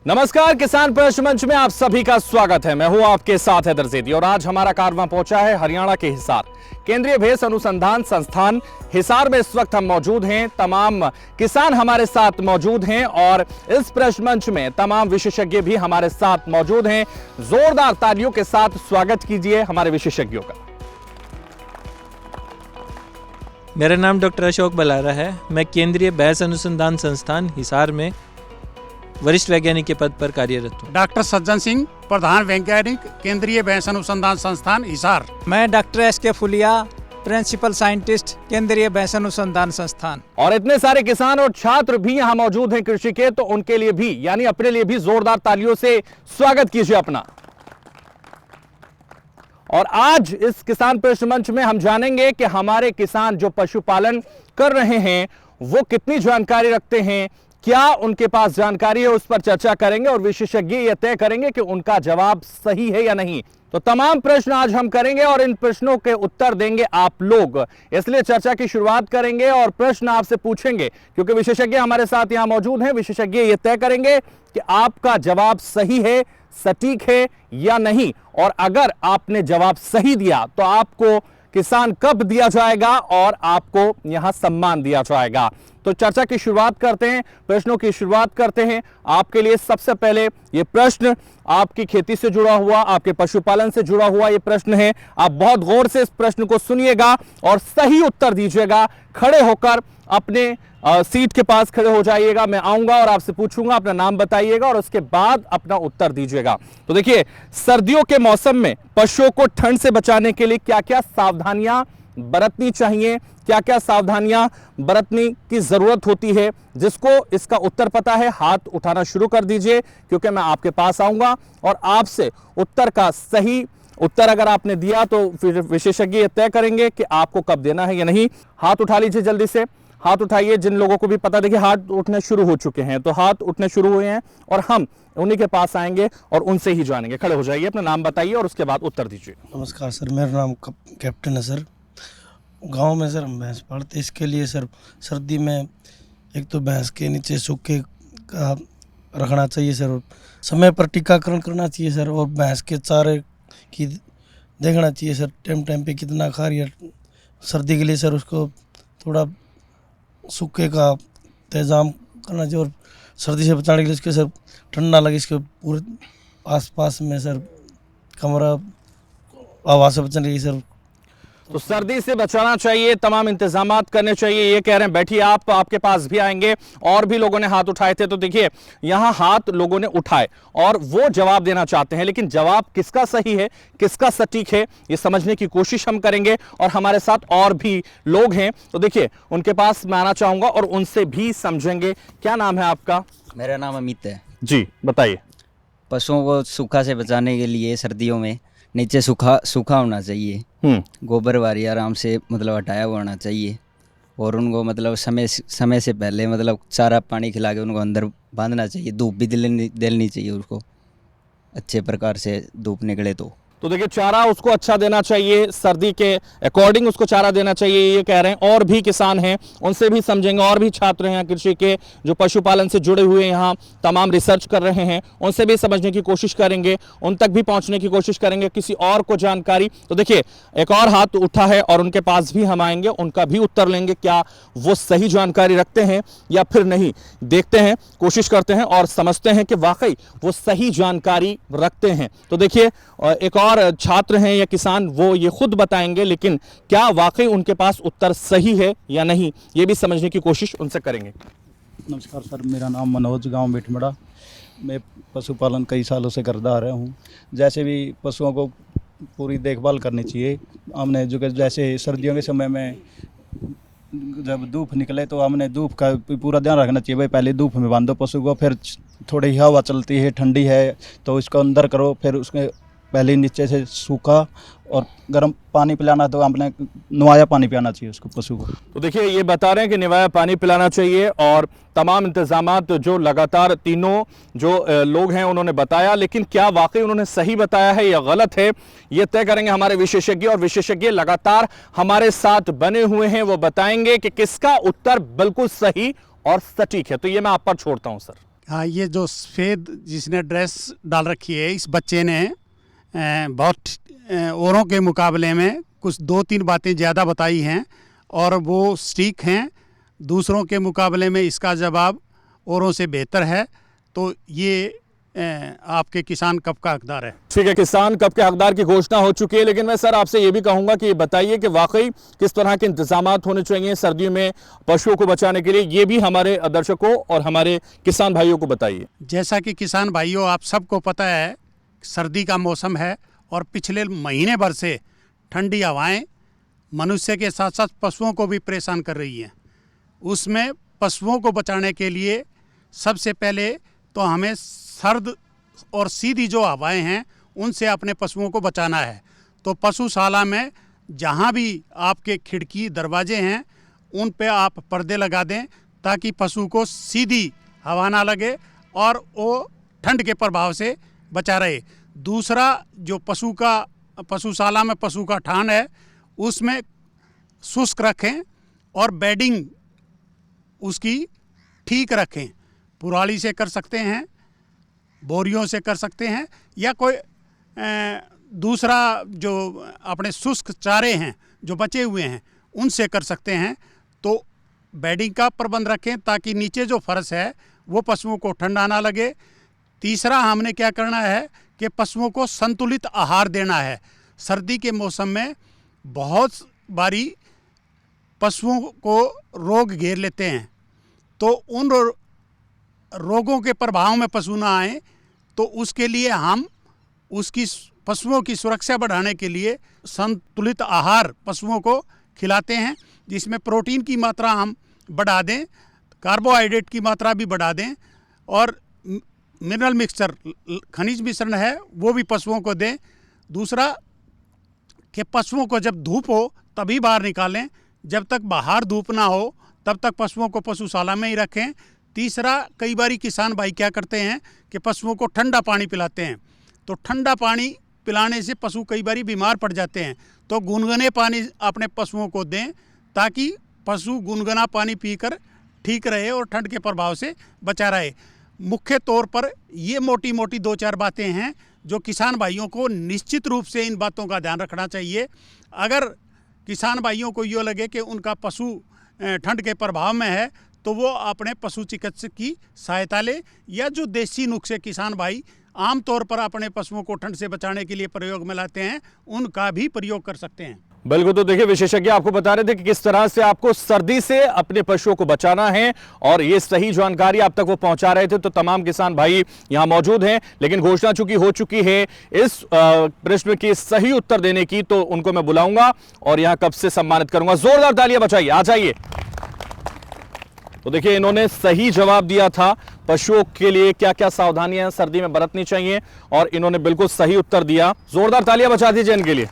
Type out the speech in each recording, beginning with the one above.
नमस्कार, किसान प्रश्न मंच में आप सभी का स्वागत है। मैं हूं आपके साथ हैदर ज़ैदी और आज हमारा कारवां पहुंचा है हरियाणा के हिसार। केंद्रीय भेष अनुसंधान संस्थान हिसार में इस वक्त हम मौजूद हैं। तमाम किसान हमारे साथ मौजूद हैं और इस प्रश्न मंच में तमाम विशेषज्ञ भी हमारे साथ मौजूद हैं। जोरदार तालियों के साथ स्वागत कीजिए हमारे विशेषज्ञों का। मेरा नाम डॉक्टर अशोक बलारा है। मैं केंद्रीय भेष अनुसंधान संस्थान हिसार में वरिष्ठ वैज्ञानिक के पद पर कार्यरत हूँ। डॉक्टर सज्जन सिंह, प्रधान वैज्ञानिक, केंद्रीय भेष अनुसंधान संस्थान हिसार। मैं डॉक्टर एस.के. फुलिया, प्रिंसिपल साइंटिस्ट, केंद्रीय भेष अनुसंधान संस्थान। और इतने सारे किसान और छात्र भी यहाँ मौजूद हैं कृषि के, तो उनके लिए भी यानी अपने लिए भी जोरदार तालियों से स्वागत कीजिए अपना। और आज इस किसान प्रश्न मंच में हम जानेंगे कि हमारे किसान जो पशुपालन कर रहे हैं वो कितनी जानकारी रखते हैं, क्या उनके पास जानकारी है, उस पर चर्चा करेंगे और विशेषज्ञ यह तय करेंगे कि उनका जवाब सही है या नहीं। तो तमाम प्रश्न आज हम करेंगे और इन प्रश्नों के उत्तर देंगे आप लोग। इसलिए चर्चा की शुरुआत करेंगे और प्रश्न आपसे पूछेंगे क्योंकि विशेषज्ञ हमारे साथ यहां मौजूद हैं। विशेषज्ञ यह तय करेंगे कि आपका जवाब सही है, सटीक है या नहीं। और अगर आपने जवाब सही दिया तो आपको किसान कप दिया जाएगा और आपको यहां सम्मान दिया जाएगा। तो चर्चा की शुरुआत करते हैं, प्रश्नों की शुरुआत करते हैं। आपके लिए सबसे पहले ये प्रश्न आपकी खेती से जुड़ा हुआ, आपके पशुपालन से जुड़ा हुआ ये प्रश्न है। आप बहुत गौर से इस प्रश्न को सुनिएगा और सही उत्तर दीजिएगा। खड़े होकर अपने सीट के पास खड़े हो जाइएगा। मैं आऊंगा और आपसे पूछूंगा, अपना नाम बताइएगा और उसके बाद अपना उत्तर दीजिएगा। तो देखिए, सर्दियों के मौसम में पशुओं को ठंड से बचाने के लिए क्या क्या सावधानियां बरतनी चाहिए, क्या क्या सावधानियां बरतने की जरूरत होती है? जिसको इसका उत्तर पता है हाथ उठाना शुरू कर दीजिए क्योंकि मैं आपके पास आऊंगा और आपसे उत्तर का सही उत्तर अगर आपने दिया तो फिर विशेषज्ञ तय करेंगे कि आपको कब देना है या नहीं। हाथ उठा लीजिए, जल्दी से हाथ उठाइए। जिन लोगों को भी पता, देखिए हाथ उठने शुरू हो चुके हैं, तो हाथ उठने शुरू हुए हैं और हम उन्हीं के पास आएंगे और उनसे ही जानेंगे। खड़े हो जाइए, अपना नाम बताइए और उसके बाद उत्तर दीजिए। नमस्कार सर, मेरा नाम कैप्टन है सर। गांव में सर हम भैंस पालते, इसके लिए सर सर्दी में एक तो भैंस के नीचे सूखे का रखना चाहिए सर, समय पर टीकाकरण करना चाहिए सर, और भैंस के चारे की देखना चाहिए सर टाइम टाइम पे कितना खा रही है। सर्दी के लिए सर उसको थोड़ा सूखे का इंतजाम करना चाहिए और सर्दी से बचाने के लिए इसके सर ठंडा लगे, इसके पूरे आसपास में सर कमरा हवा से बचने के लिए सर। तो सर्दी से बचाना चाहिए, तमाम इंतजामात करने चाहिए, ये कह रहे हैं। बैठिए, आप आपके पास भी आएंगे। और भी लोगों ने हाथ उठाए थे, तो देखिए यहाँ हाथ लोगों ने उठाए और वो जवाब देना चाहते हैं, लेकिन जवाब किसका सही है, किसका सटीक है, ये समझने की कोशिश हम करेंगे। और हमारे साथ और भी लोग हैं, तो देखिए उनके पास मैं आना चाहूंगा और उनसे भी समझेंगे। क्या नाम है आपका? मेरा नाम अमित है जी, बताइए। पशुओं को सूखा से बचाने के लिए सर्दियों में नीचे सूखा होना चाहिए। गोबर वारी आराम से मतलब हटाया हुआ होना चाहिए और उनको मतलब समय से पहले मतलब चारा पानी खिला के उनको अंदर बांधना चाहिए। धूप भी दिलनी चाहिए, उसको अच्छे प्रकार से धूप निकले तो देखिए चारा उसको अच्छा देना चाहिए, सर्दी के अकॉर्डिंग उसको चारा देना चाहिए, ये कह रहे हैं। और भी किसान हैं, उनसे भी समझेंगे। और भी छात्र हैं कृषि के जो पशुपालन से जुड़े हुए यहाँ तमाम रिसर्च कर रहे हैं, उनसे भी समझने की कोशिश करेंगे, उन तक भी पहुँचने की कोशिश करेंगे। किसी और को जानकारी, तो देखिए एक और हाथ उठा है और उनके पास भी हम आएंगे, उनका भी उत्तर लेंगे। क्या वो सही जानकारी रखते हैं या फिर नहीं, देखते हैं, कोशिश करते हैं और समझते हैं कि वाकई वो सही जानकारी रखते हैं। तो देखिए एक और छात्र हैं या किसान, वो ये खुद बताएंगे, लेकिन क्या वाकई उनके पास उत्तर सही है या नहीं, ये भी समझने की कोशिश उनसे करेंगे। नमस्कार सर, मेरा नाम मनोज, गांव बिठमड़ा। मैं पशुपालन कई सालों से करता आ रहा हूं। जैसे भी पशुओं को पूरी देखभाल करनी चाहिए हमने, जो कि जैसे सर्दियों के समय में जब धूप निकले तो हमने धूप का पूरा ध्यान रखना चाहिए। भाई पहले धूप में बांधो पशु को, फिर थोड़ी हवा चलती है, ठंडी है तो इसको अंदर करो, फिर उसमें पहले नीचे से सूखा और गर्म पानी पिलाना, तो हमने नवाया पानी पिलाना चाहिए उसको, पशु को। तो देखिए ये बता रहे हैं कि नवाया पानी पिलाना चाहिए और तमाम इंतजामात जो लगातार तीनों जो लोग हैं उन्होंने बताया, लेकिन क्या वाकई उन्होंने सही बताया है या गलत है, ये तय करेंगे हमारे विशेषज्ञ। और विशेषज्ञ लगातार हमारे साथ बने हुए हैं, वो बताएंगे कि किसका उत्तर बिल्कुल सही और सटीक है। तो ये मैं आप पर छोड़ता हूं सर। हाँ, ये जो सफ़ेद जिसने ड्रेस डाल रखी है, इस बच्चे ने बहुत औरों के मुकाबले में कुछ 2-3 बातें ज़्यादा बताई हैं और वो सटीक हैं। दूसरों के मुकाबले में इसका जवाब औरों से बेहतर है। तो ये आपके किसान कप का हकदार है। ठीक है, किसान कप के हकदार की घोषणा हो चुकी है, लेकिन मैं सर आपसे ये भी कहूंगा कि ये बताइए कि वाकई किस तरह के इंतजामात होने चाहिए सर्दियों में पशुओं को बचाने के लिए, ये भी हमारे दर्शकों और हमारे किसान भाइयों को बताइए। जैसा कि किसान भाइयों आप सबको पता है, सर्दी का मौसम है और पिछले महीने भर से ठंडी हवाएं मनुष्य के साथ साथ पशुओं को भी परेशान कर रही हैं। उसमें पशुओं को बचाने के लिए सबसे पहले तो हमें सर्द और सीधी जो हवाएं हैं उनसे अपने पशुओं को बचाना है। तो पशुशाला में जहां भी आपके खिड़की दरवाजे हैं उन पे आप पर्दे लगा दें ताकि पशु को सीधी हवा ना लगे और वो ठंड के प्रभाव से बचा रहे। दूसरा, जो पशुशाला में पशु का ठान है उसमें शुष्क रखें और बेडिंग उसकी ठीक रखें। पुराली से कर सकते हैं, बोरियों से कर सकते हैं, या कोई दूसरा जो अपने शुष्क चारे हैं जो बचे हुए हैं उनसे कर सकते हैं। तो बेडिंग का प्रबंध रखें ताकि नीचे जो फर्श है वो पशुओं को ठंडा ना लगे। तीसरा, हमने क्या करना है कि पशुओं को संतुलित आहार देना है। सर्दी के मौसम में बहुत बारी पशुओं को रोग घेर लेते हैं, तो उन रोगों के प्रभाव में पशु ना आए, तो उसके लिए हम उसकी पशुओं की सुरक्षा बढ़ाने के लिए संतुलित आहार पशुओं को खिलाते हैं, जिसमें प्रोटीन की मात्रा हम बढ़ा दें, कार्बोहाइड्रेट की मात्रा भी बढ़ा दें और मिनरल मिक्सचर खनिज मिश्रण है वो भी पशुओं को दें। दूसरा कि पशुओं को जब धूप हो तभी बाहर निकालें, जब तक बाहर धूप ना हो तब तक पशुओं को पशुशाला में ही रखें। तीसरा, कई बारी किसान भाई क्या करते हैं कि पशुओं को ठंडा पानी पिलाते हैं, तो ठंडा पानी पिलाने से पशु कई बारी बीमार पड़ जाते हैं। तो गुनगुने पानी अपने पशुओं को दें ताकि पशु गुनगुना पानी पीकर ठीक रहे और ठंड के प्रभाव से बचा रहे। मुख्य तौर पर ये मोटी मोटी 2-4 बातें हैं जो किसान भाइयों को निश्चित रूप से इन बातों का ध्यान रखना चाहिए। अगर किसान भाइयों को ये लगे कि उनका पशु ठंड के प्रभाव में है तो वो अपने पशु चिकित्सक की सहायता ले, या जो देसी नुस्खे किसान भाई आमतौर पर अपने पशुओं को ठंड से बचाने के लिए प्रयोग में लाते हैं उनका भी प्रयोग कर सकते हैं। बिल्कुल, तो देखिए विशेषज्ञ आपको बता रहे थे कि किस तरह से आपको सर्दी से अपने पशुओं को बचाना है और ये सही जानकारी आप तक वो पहुंचा रहे थे। तो तमाम किसान भाई यहां मौजूद हैं, लेकिन घोषणा चूंकि हो चुकी है इस प्रश्न के सही उत्तर देने की, तो उनको मैं बुलाऊंगा और यहां कब से सम्मानित करूंगा। जोरदार तालियां बजाइए, आ जाइए। तो देखिए इन्होंने सही जवाब दिया था पशुओं के लिए क्या क्या सावधानियां सर्दी में बरतनी चाहिए, और इन्होंने बिल्कुल सही उत्तर दिया। जोरदार तालियां बजा दीजिए इनके लिए।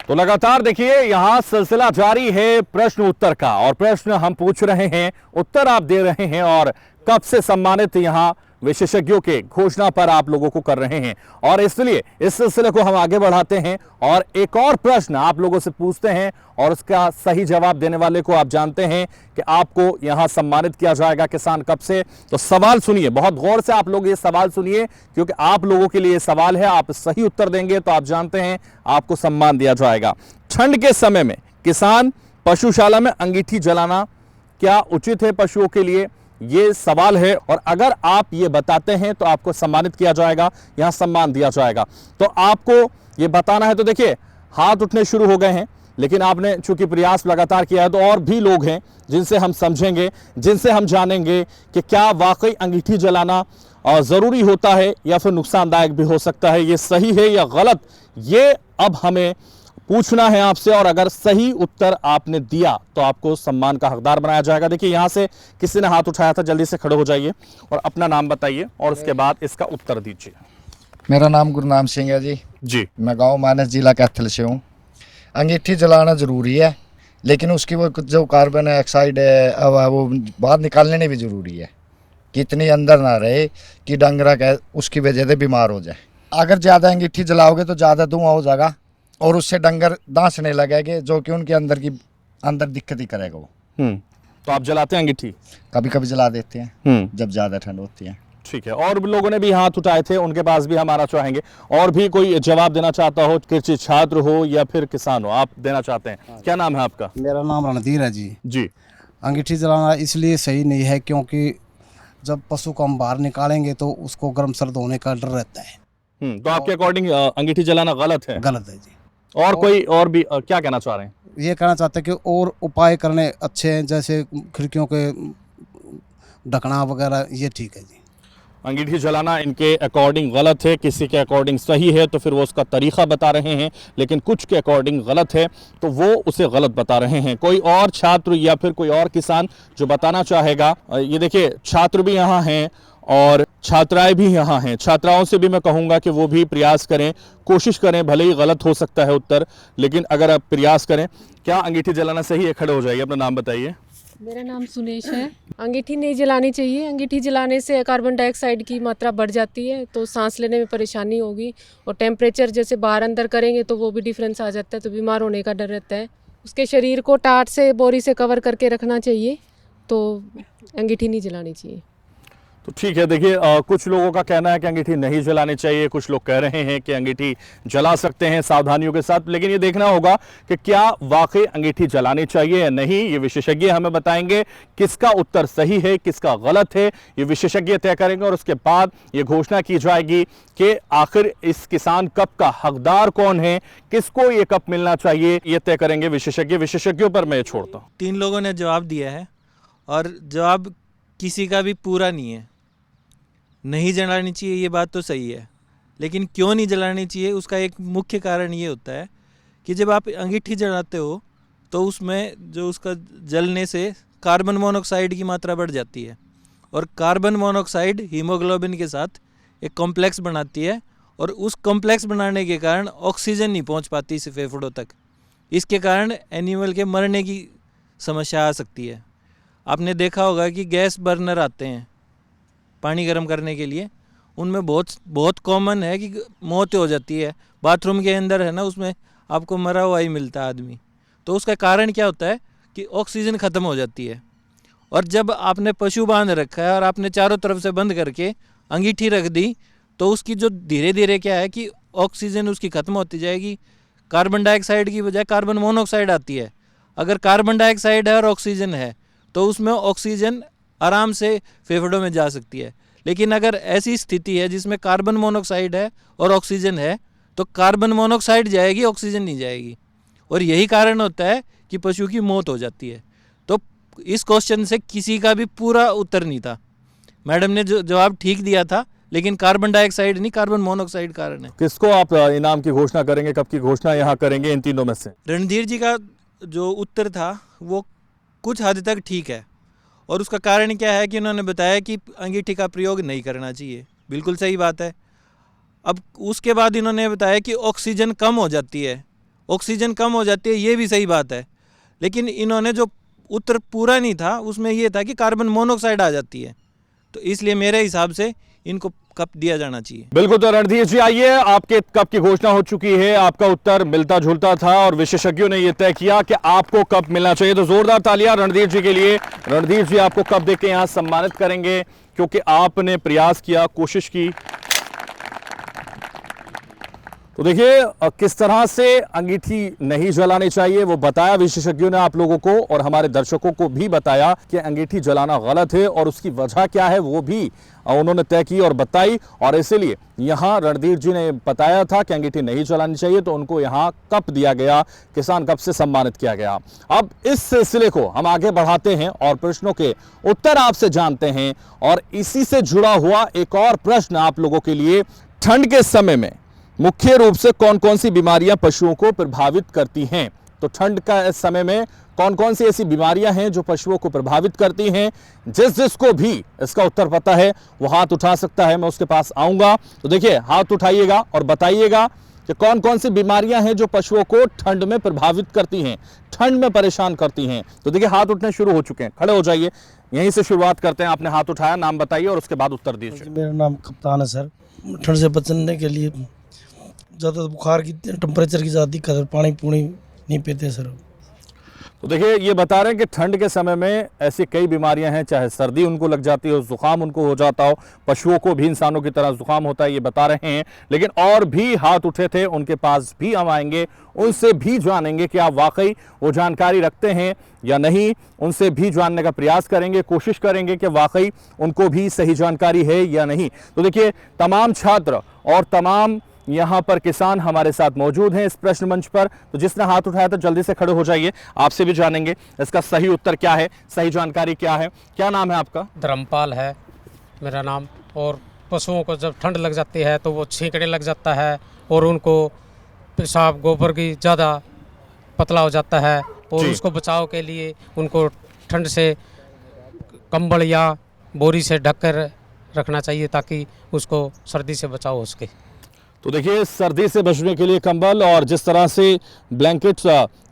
तो लगातार देखिए यहां सिलसिला जारी है प्रश्न उत्तर का, और प्रश्न हम पूछ रहे हैं, उत्तर आप दे रहे हैं, और कब से सम्मानित यहां विशेषज्ञों के घोषणा पर आप लोगों को कर रहे हैं। और इसलिए इस सिलसिले को हम आगे बढ़ाते हैं और एक और प्रश्न आप लोगों से पूछते हैं, और उसका सही जवाब देने वाले को आप जानते हैं कि आपको यहां सम्मानित किया जाएगा किसान कप से। तो सवाल सुनिए, बहुत गौर से आप लोग ये सवाल सुनिए, क्योंकि आप लोगों के लिए ये सवाल है। आप सही उत्तर देंगे तो आप जानते हैं आपको सम्मान दिया जाएगा। ठंड के समय में किसान पशुशाला में अंगीठी जलाना क्या उचित है पशुओं के लिए, ये सवाल है। और अगर आप ये बताते हैं तो आपको सम्मानित किया जाएगा, यहां सम्मान दिया जाएगा। तो आपको ये बताना है। तो देखिए हाथ उठने शुरू हो गए हैं, लेकिन आपने चूंकि प्रयास लगातार किया है, तो और भी लोग हैं जिनसे हम समझेंगे, जिनसे हम जानेंगे कि क्या वाकई अंगीठी जलाना जरूरी होता है या फिर नुकसानदायक भी हो सकता है, ये सही है या गलत, ये अब हमें पूछना है आपसे। और अगर सही उत्तर आपने दिया तो आपको सम्मान का हकदार बनाया जाएगा। देखिए यहां से किसी ने हाथ उठाया था, जल्दी से खड़े हो जाइए और अपना नाम बताइए और उसके बाद इसका उत्तर दीजिए। मेरा नाम गुरनाम सिंह है जी। मैं गांव मानस जिला कैथल से हूँ। अंगीठी जलाना ज़रूरी है, लेकिन उसकी वो जो कार्बन डाइऑक्साइड है वो बाहर निकालने भी ज़रूरी है कि इतनी अंदर ना रहे कि डंगरा का उसकी वजह से बीमार हो जाए। अगर ज़्यादा अंगीठी जलाओगे तो ज़्यादा धुआं हो जाएगा और उससे डंगर दांसने लगेंगे, जो कि उनके अंदर दिक्कत ही करेगा वो। तो आप जलाते हैं अंगीठी? कभी कभी जला देते हैं जब ज़्यादा ठंड होती है। ठीक है, और भी लोगों ने भी हाथ उठाए थे, उनके पास भी हम आना चाहेंगे। और भी कोई जवाब देना चाहता हो, किसी छात्र हो या फिर किसान हो, आप देना चाहते हैं? क्या नाम है आपका? मेरा नाम रणधीर है जी। जी। अंगीठी जलाना इसलिए सही नहीं है क्योंकि जब पशु को हम बाहर निकालेंगे तो उसको गर्म सर्द होने का डर रहता है। तो आपके अकॉर्डिंग अंगीठी जलाना गलत है? गलत है जी। और कोई और भी क्या कहना चाह रहे हैं? ये कहना चाहते हैं कि और उपाय करने अच्छे हैं, जैसे खिड़कियों के ढकना वगैरह, ये ठीक है जी। अंगीठी जलाना इनके अकॉर्डिंग गलत है, किसी के अकॉर्डिंग सही है तो फिर वो उसका तरीका बता रहे हैं, लेकिन कुछ के अकॉर्डिंग गलत है तो वो उसे गलत बता रहे हैं। कोई और छात्र या फिर कोई और किसान जो बताना चाहेगा? ये देखिए, छात्र भी यहाँ हैं और छात्राएं भी यहाँ हैं। छात्राओं से भी मैं कहूँगा कि वो भी प्रयास करें, कोशिश करें, भले ही गलत हो सकता है उत्तर, लेकिन अगर आप प्रयास करें। क्या अंगीठी जलाना सही है? खड़े हो जाइए, अपना नाम बताइए। मेरा नाम सुनेश है। अंगीठी नहीं जलानी चाहिए। अंगीठी जलाने से कार्बन डाइऑक्साइड की मात्रा बढ़ जाती है तो सांस लेने में परेशानी होगी, और टेम्परेचर जैसे बाहर अंदर करेंगे तो वो भी डिफरेंस आ जाता है, तो बीमार होने का डर रहता है। उसके शरीर को टाट से, बोरी से कवर करके रखना चाहिए, तो अंगीठी नहीं जलानी चाहिए। तो ठीक है, देखिए कुछ लोगों का कहना है कि अंगीठी नहीं जलानी चाहिए, कुछ लोग कह रहे हैं कि अंगीठी जला सकते हैं सावधानियों के साथ, लेकिन ये देखना होगा कि क्या वाकई अंगीठी जलानी चाहिए या नहीं। ये विशेषज्ञ हमें बताएंगे किसका उत्तर सही है, किसका गलत है, ये विशेषज्ञ तय करेंगे और उसके बाद ये घोषणा की जाएगी कि आखिर इस किसान कप का हकदार कौन है, किसको ये कप मिलना चाहिए, ये तय करेंगे विशेषज्ञ। विशेषज्ञों पर मैं छोड़ता हूँ। 3 लोगों ने जवाब दिया है और जवाब किसी का भी पूरा नहीं है। नहीं जलानी चाहिए ये बात तो सही है, लेकिन क्यों नहीं जलानी चाहिए उसका एक मुख्य कारण ये होता है कि जब आप अंगीठी जलाते हो तो उसमें जो उसका जलने से कार्बन मोनोऑक्साइड की मात्रा बढ़ जाती है, और कार्बन मोनोऑक्साइड हीमोग्लोबिन के साथ एक कॉम्प्लेक्स बनाती है, और उस कॉम्प्लेक्स बनाने के कारण ऑक्सीजन नहीं पहुंच पाती इस फेफड़ों तक। इसके कारण एनिमल के मरने की समस्या आ सकती है। आपने देखा होगा कि गैस बर्नर आते हैं पानी गर्म करने के लिए, उनमें बहुत कॉमन है कि मौत हो जाती है। बाथरूम के अंदर है ना, उसमें आपको मरा हुआ ही मिलता है आदमी। तो उसका कारण क्या होता है कि ऑक्सीजन ख़त्म हो जाती है। और जब आपने पशु बांध रखा है और आपने चारों तरफ से बंद करके अंगीठी रख दी, तो उसकी जो धीरे धीरे क्या है कि ऑक्सीजन उसकी ख़त्म होती जाएगी। कार्बन डाइऑक्साइड की बजाय कार्बन मोनोऑक्साइड आती है। अगर कार्बन डाइऑक्साइड है और ऑक्सीजन है तो उसमें ऑक्सीजन आराम से फेफड़ों में जा सकती है। लेकिन अगर ऐसी स्थिति है जिसमें कार्बन मोनोऑक्साइड है और ऑक्सीजन है, तो कार्बन मोनोऑक्साइड जाएगी, ऑक्सीजन नहीं जाएगी, और यही कारण होता है कि पशु की मौत हो जाती है। तो इस क्वेश्चन से किसी का भी पूरा उत्तर नहीं था। मैडम ने जो जवाब ठीक दिया था, लेकिन कार्बन डाइऑक्साइड नहीं, कार्बन मोनोऑक्साइड कारण है। किसको आप इनाम की घोषणा करेंगे, कब की घोषणा यहाँ करेंगे इन तीनों में से? रणधीर जी का जो उत्तर था वो कुछ हद तक ठीक है, और उसका कारण क्या है कि उन्होंने बताया कि अंगीठी का प्रयोग नहीं करना चाहिए। बिल्कुल सही बात है। अब उसके बाद इन्होंने बताया कि ऑक्सीजन कम हो जाती है, ऑक्सीजन कम हो जाती है, ये भी सही बात है। लेकिन इन्होंने जो उत्तर पूरा नहीं था उसमें ये था कि कार्बन मोनोऑक्साइड आ जाती है। तो इसलिए मेरे हिसाब से इनको कप दिया जाना चाहिए। बिल्कुल। तो रणधीर जी आइए, आपके कप की घोषणा हो चुकी है, आपका उत्तर मिलता जुलता था और विशेषज्ञों ने यह तय किया कि आपको कप मिलना चाहिए। तो जोरदार तालियां रणधीर जी के लिए। रणधीर जी आपको कप देके यहां सम्मानित करेंगे क्योंकि आपने प्रयास किया, कोशिश की। तो देखिए किस तरह से अंगीठी नहीं जलानी चाहिए वो बताया विशेषज्ञों ने आप लोगों को, और हमारे दर्शकों को भी बताया कि अंगीठी जलाना गलत है और उसकी वजह क्या है वो भी उन्होंने तय की और बताई। और इसीलिए यहाँ रणधीर जी ने बताया था कि अंगीठी नहीं जलानी चाहिए, तो उनको यहाँ कप दिया गया, किसान कप से सम्मानित किया गया। अब इस सिलसिले को हम आगे बढ़ाते हैं और प्रश्नों के उत्तर आपसे जानते हैं, और इसी से जुड़ा हुआ एक और प्रश्न आप लोगों के लिए। ठंड के समय में मुख्य रूप से कौन कौन सी बीमारियां पशुओं को प्रभावित करती हैं? तो ठंड का इस समय में कौन कौन सी ऐसी बीमारियां हैं जो पशुओं को प्रभावित करती हैं? जिसको भी इसका उत्तर पता है वो हाथ उठा सकता है, मैं उसके पास आऊंगा। तो देखिए हाथ उठाइएगा और बताइएगा कि कौन कौन सी बीमारियां हैं जो पशुओं को ठंड में प्रभावित करती हैं, ठंड में परेशान करती हैं। तो देखिए हाथ उठने शुरू हो चुके हैं, खड़े हो जाइए। यहीं से शुरुआत करते हैं। आपने हाथ उठाया, नाम बताइए और उसके बाद उत्तर दीजिए। मेरा नाम कप्तान है सर। ठंड से बचने के लिए ज़्यादा बुखार की टेम्परेचर की ज़्यादा दिक्कत है, पानी पूनी नहीं पीते सर। तो देखिए ये बता रहे हैं कि ठंड के समय में ऐसी कई बीमारियां हैं, चाहे सर्दी उनको लग जाती हो, जुकाम उनको हो जाता हो, पशुओं को भी इंसानों की तरह जुकाम होता है, ये बता रहे हैं। लेकिन और भी हाथ उठे थे, उनके पास भी हम आएंगे, उनसे भी जानेंगे कि आप वाकई वो जानकारी रखते हैं या नहीं, उनसे भी जानने का प्रयास करेंगे, कोशिश करेंगे कि वाकई उनको भी सही जानकारी है या नहीं। तो देखिए तमाम छात्र और तमाम यहाँ पर किसान हमारे साथ मौजूद हैं इस प्रश्न मंच पर। तो जिसने हाथ उठाया था जल्दी से खड़े हो जाइए, आपसे भी जानेंगे इसका सही उत्तर क्या है, सही जानकारी क्या है। क्या नाम है आपका? धर्मपाल है मेरा नाम। और पशुओं को जब ठंड लग जाती है तो वो छींकने लग जाता है और उनको पेशाब गोबर की ज़्यादा पतला हो जाता है, और उसको बचाव के लिए उनको ठंड से कंबल या बोरी से ढक कर रखना चाहिए ताकि उसको सर्दी से बचाव हो सके। तो देखिए सर्दी से बचने के लिए कंबल और जिस तरह से ब्लैंकेट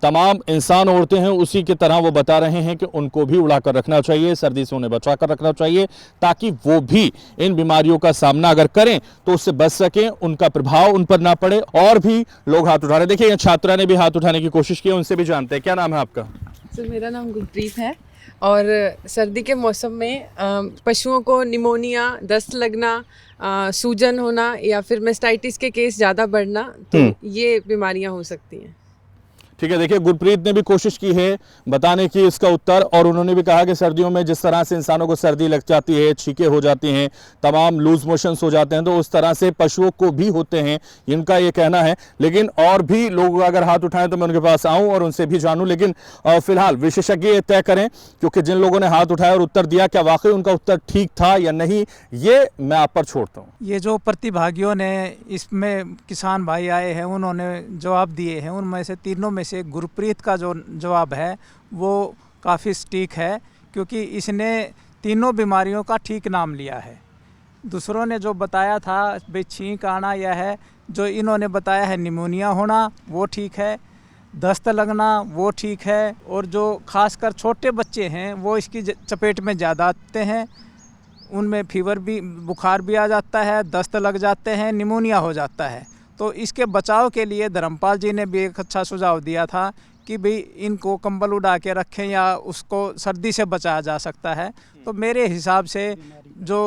तमाम इंसान ओढ़ते हैं उसी की तरह वो बता रहे हैं कि उनको भी उड़ा कर रखना चाहिए, सर्दी से उन्हें बचा कर रखना चाहिए ताकि वो भी इन बीमारियों का सामना अगर करें तो उससे बच सकें, उनका प्रभाव उन पर ना पड़े। और भी लोग हाथ उठा रहे, देखिए ये छात्रा ने भी हाथ उठाने की कोशिश की, उनसे भी जानते हैं। क्या नाम है आपका? सर मेरा नाम गुरप्रीत है। और सर्दी के मौसम में पशुओं को निमोनिया, दस्त लगना, सूजन होना या फिर मेस्टाइटिस के केस ज़्यादा बढ़ना, तो ये बीमारियां हो सकती हैं। ठीक है, देखिए गुरप्रीत ने भी कोशिश की है बताने की इसका उत्तर, और उन्होंने भी कहा कि सर्दियों में जिस तरह से इंसानों को सर्दी लग जाती है, छींके हो जाती हैं, तमाम लूज मोशंस हो जाते हैं, तो उस तरह से पशुओं को भी होते हैं, इनका ये कहना है। लेकिन और भी लोग अगर हाथ उठाएं तो मैं उनके पास आऊं और उनसे भी जानूं। लेकिन फिलहाल विशेषज्ञ ये तय करें, क्योंकि जिन लोगों ने हाथ उठाया और उत्तर दिया, क्या वाकई उनका उत्तर ठीक था या नहीं, ये मैं आप पर छोड़ता हूँ। ये जो प्रतिभागियों ने इसमें किसान भाई आए हैं उन्होंने जवाब दिए हैं, उनमें से तीनों में से गुरप्रीत का जो जवाब है वो काफ़ी सटीक है, क्योंकि इसने तीनों बीमारियों का ठीक नाम लिया है। दूसरों ने जो बताया था भाई छींक आना, यह है जो इन्होंने बताया है निमोनिया होना, वो ठीक है, दस्त लगना वो ठीक है, और जो खासकर छोटे बच्चे हैं वो इसकी चपेट में ज़्यादा आते हैं, उनमें फीवर भी, बुखार भी आ जाता है, दस्त लग जाते हैं, निमोनिया हो जाता है। तो इसके बचाव के लिए धर्मपाल जी ने भी एक अच्छा सुझाव दिया था कि भाई इनको कंबल उड़ा के रखें या उसको सर्दी से बचाया जा सकता है। तो मेरे हिसाब से जो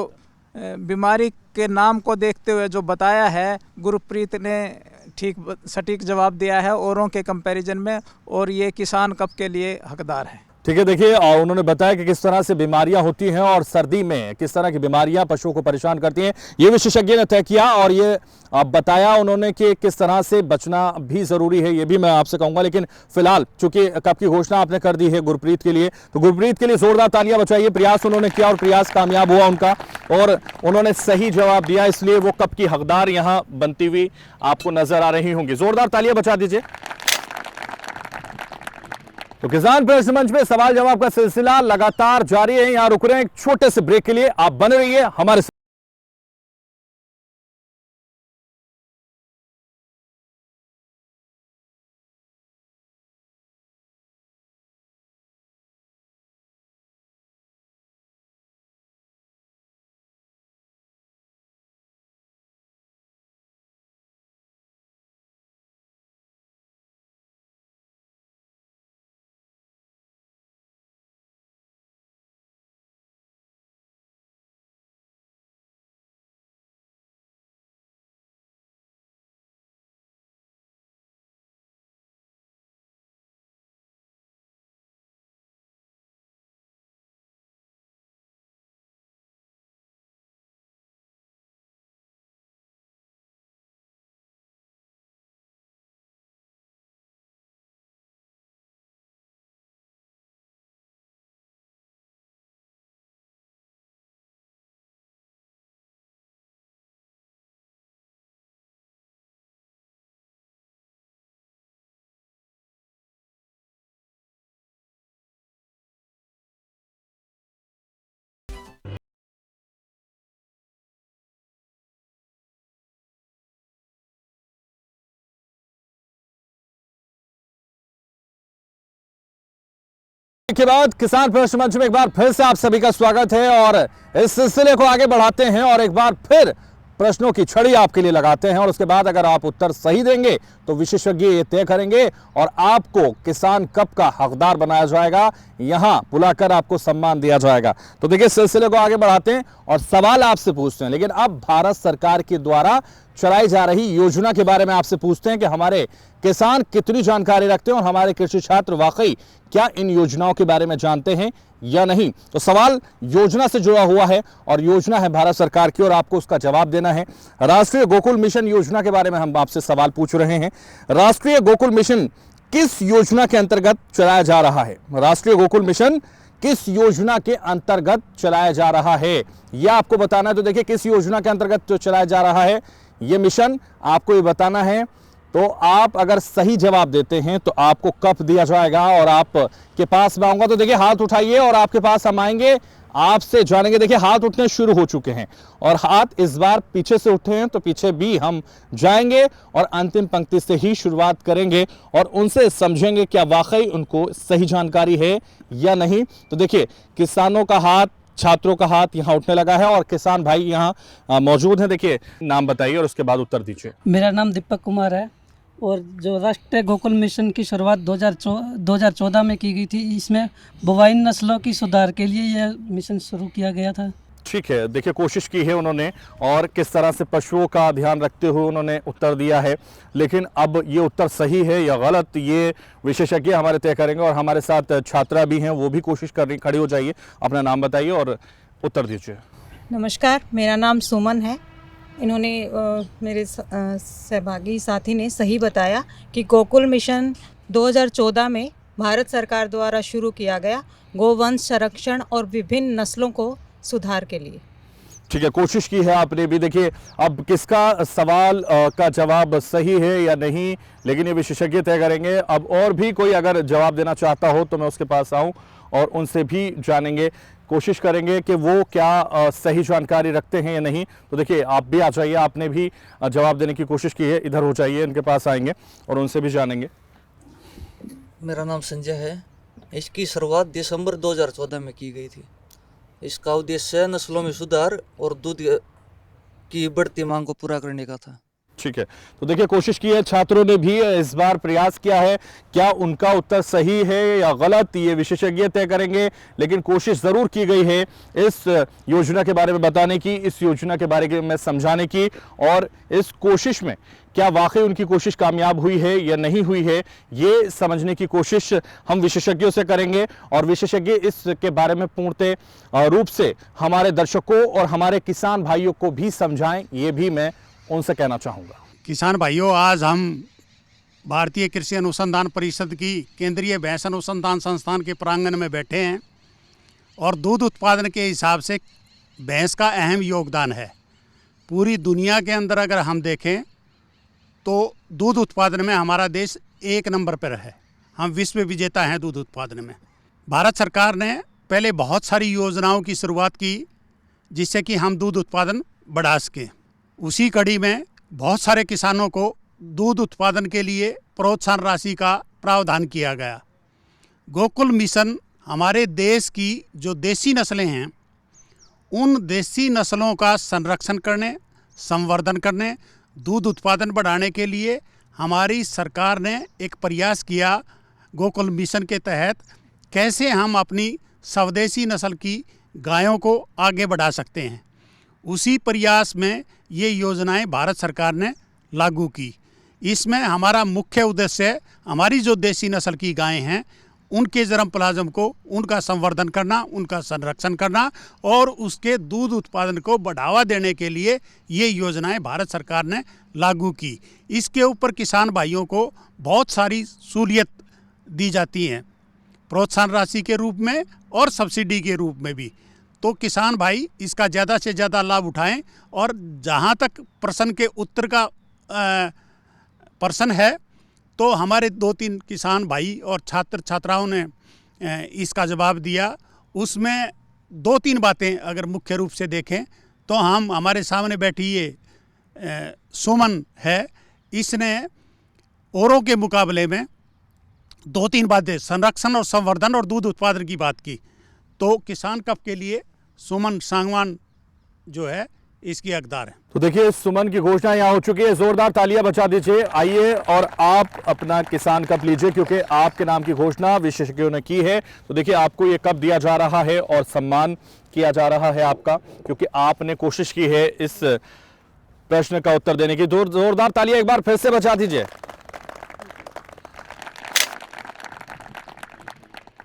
बीमारी के नाम को देखते हुए जो बताया है गुरप्रीत ने ठीक सटीक जवाब दिया है औरों के कंपैरिजन में, और ये किसान कप के लिए हकदार है। ठीक है, देखिए और उन्होंने बताया कि किस तरह से बीमारियां होती हैं और सर्दी में किस तरह की बीमारियां पशुओं को परेशान करती हैं, ये विशेषज्ञ ने तय किया। और ये बताया उन्होंने कि किस तरह से बचना भी जरूरी है, ये भी मैं आपसे कहूंगा। लेकिन फिलहाल चूंकि कप की घोषणा आपने कर दी है गुरप्रीत के लिए, तो गुरप्रीत के लिए जोरदार तालियां बजाइए। प्रयास उन्होंने किया और प्रयास कामयाब हुआ उनका, और उन्होंने सही जवाब दिया, इसलिए वो कप की हकदार यहां बनती हुई आपको नजर आ रही होंगी। जोरदार तालियां बजा दीजिए। तो किसान प्रश्न मंच में सवाल जवाब का सिलसिला लगातार जारी है। यहां रुक रहे हैं एक छोटे से ब्रेक के लिए, आप बने रहिए हमारे साथ। के बाद किसान प्रश्न मंच में एक बार फिर से आप सभी का स्वागत है, और इस सिलसिले को आगे बढ़ाते हैं और एक बार फिर प्रश्नों की छड़ी आपके लिए लगाते हैं और उसके बाद अगर आप उत्तर सही देंगे तो विशेषज्ञ ये तय करेंगे और आपको किसान कप का हकदार बनाया जाएगा, यहां बुलाकर आपको सम्मान दिया जाएगा। तो देखिए सिलसिले को आगे बढ़ाते हैं और सवाल आपसे पूछते हैं, लेकिन अब भारत सरकार के द्वारा चलाई जा रही योजना के बारे में आपसे पूछते हैं कि हमारे किसान कितनी जानकारी रखते हैं और हमारे कृषि छात्र वाकई क्या इन योजनाओं के बारे में जानते हैं या नहीं। तो सवाल योजना से जुड़ा हुआ है और योजना है भारत सरकार की और आपको उसका जवाब देना है। राष्ट्रीय गोकुल मिशन योजना के बारे में हम आपसे सवाल पूछ रहे हैं। राष्ट्रीय गोकुल मिशन किस योजना के अंतर्गत चलाया जा रहा है? राष्ट्रीय गोकुल मिशन किस योजना के अंतर्गत चलाया जा रहा है यह आपको बताना है। तो देखिए किस योजना के अंतर्गत जो चलाया जा रहा है ये मिशन आपको ये बताना है। तो आप अगर सही जवाब देते हैं तो आपको कप दिया जाएगा और आप के पास मैं आऊंगा तो देखिए हाथ उठाइए और आपके पास हम आएंगे, आपसे जानेंगे। देखिए हाथ उठने शुरू हो चुके हैं और हाथ इस बार पीछे से उठे हैं तो पीछे भी हम जाएंगे और अंतिम पंक्ति से ही शुरुआत करेंगे और उनसे समझेंगे क्या वाकई उनको सही जानकारी है या नहीं। तो देखिए किसानों का हाथ, छात्रों का हाथ यहाँ उठने लगा है और किसान भाई यहाँ मौजूद हैं। देखिए नाम बताइए और उसके बाद उत्तर दीजिए। मेरा नाम दीपक कुमार है और जो राष्ट्रीय गोकुल मिशन की शुरुआत 2014 में की गई थी, इसमें बोवाइन नस्लों की सुधार के लिए यह मिशन शुरू किया गया था। ठीक है, देखिए कोशिश की है उन्होंने और किस तरह से पशुओं का ध्यान रखते हुए उन्होंने उत्तर दिया है, लेकिन अब ये उत्तर सही है या गलत ये विशेषज्ञ हमारे तय करेंगे। और हमारे साथ छात्रा भी हैं, वो भी कोशिश कर रही, खड़ी हो जाइए, अपना नाम बताइए और उत्तर दीजिए। नमस्कार, मेरा नाम सुमन है। इन्होंने मेरे सहभागी साथी ने सही बताया कि गोकुल मिशन 2014 में भारत सरकार द्वारा शुरू किया गया गोवंश संरक्षण और विभिन्न नस्लों को सुधार के लिए। ठीक है, कोशिश की है आपने भी। देखिए अब किसका सवाल का जवाब सही है या नहीं, लेकिन ये विशेषज्ञ तय करेंगे। अब और भी कोई अगर जवाब देना चाहता हो तो मैं उसके पास आऊं और उनसे भी जानेंगे, कोशिश करेंगे कि वो क्या सही जानकारी रखते हैं या नहीं। तो देखिए आप भी आ जाइए, आपने भी जवाब देने की कोशिश की है, इधर हो जाइए, इनके पास आएंगे और उनसे भी जानेंगे। मेरा नाम संजय है। इसकी शुरुआत दिसंबर 2014 में की गई थी। इसका उद्देश्य नस्लों में सुधार और दूध की बढ़ती मांग को पूरा करने का था। ठीक है, तो देखिए कोशिश की है, छात्रों ने भी इस बार प्रयास किया है। क्या उनका उत्तर सही है या गलत ये विशेषज्ञ तय करेंगे, लेकिन कोशिश जरूर की गई है इस योजना के बारे में बताने की, इस योजना के बारे में समझाने की और इस कोशिश में क्या वाकई उनकी कोशिश कामयाब हुई है या नहीं हुई है ये समझने की कोशिश हम विशेषज्ञों से करेंगे। और विशेषज्ञ इसके बारे में पूर्णतः रूप से हमारे दर्शकों और हमारे किसान भाइयों को भी समझाएं, ये भी मैं उनसे कहना चाहूँगा। किसान भाइयों, आज हम भारतीय कृषि अनुसंधान परिषद की केंद्रीय भैंस अनुसंधान संस्थान के प्रांगण में बैठे हैं और दूध उत्पादन के हिसाब से भैंस का अहम योगदान है। पूरी दुनिया के अंदर अगर हम देखें तो दूध उत्पादन में हमारा देश 1 नंबर पर है। हम विश्व विजेता हैं दूध उत्पादन में। भारत सरकार ने पहले बहुत सारी योजनाओं की शुरुआत की जिससे कि हम दूध उत्पादन बढ़ा सकें। उसी कड़ी में बहुत सारे किसानों को दूध उत्पादन के लिए प्रोत्साहन राशि का प्रावधान किया गया। गोकुल मिशन हमारे देश की जो देसी नस्लें हैं उन देसी नस्लों का संरक्षण करने, संवर्धन करने, दूध उत्पादन बढ़ाने के लिए हमारी सरकार ने एक प्रयास किया। गोकुल मिशन के तहत कैसे हम अपनी स्वदेशी नस्ल की गायों को आगे बढ़ा सकते हैं, उसी प्रयास में ये योजनाएं भारत सरकार ने लागू की। इसमें हमारा मुख्य उद्देश्य हमारी जो देसी नस्ल की गायें हैं उनके जर्म प्लाज्म को, उनका संवर्धन करना, उनका संरक्षण करना और उसके दूध उत्पादन को बढ़ावा देने के लिए ये योजनाएं भारत सरकार ने लागू की। इसके ऊपर किसान भाइयों को बहुत सारी सहूलियत दी जाती हैं, प्रोत्साहन राशि के रूप में और सब्सिडी के रूप में भी। तो किसान भाई इसका ज़्यादा से ज़्यादा लाभ उठाएं। और जहाँ तक प्रश्न के उत्तर का प्रश्न है तो हमारे 2-3 किसान भाई और छात्र छात्राओं ने इसका जवाब दिया। उसमें 2-3 बातें अगर मुख्य रूप से देखें तो हम हमारे सामने बैठी ये सुमन है, इसने औरों के मुकाबले में 2-3 बातें संरक्षण और संवर्धन और दूध उत्पादन की बात की। तो किसान कप के लिए सुमन सांगवान जो है इसकी हकदार है। तो देखिए सुमन की घोषणा यहाँ हो चुकी है, जोरदार तालियां बजा दीजिए। आइए और आप अपना किसान कप लीजिए, क्योंकि आपके नाम की घोषणा विशेषज्ञों ने की है। तो देखिए आपको ये कप दिया जा रहा है और सम्मान किया जा रहा है आपका, क्योंकि आपने कोशिश की है इस प्रश्न का उत्तर देने की। जोरदार तालियां एक बार फिर से बजा दीजिए।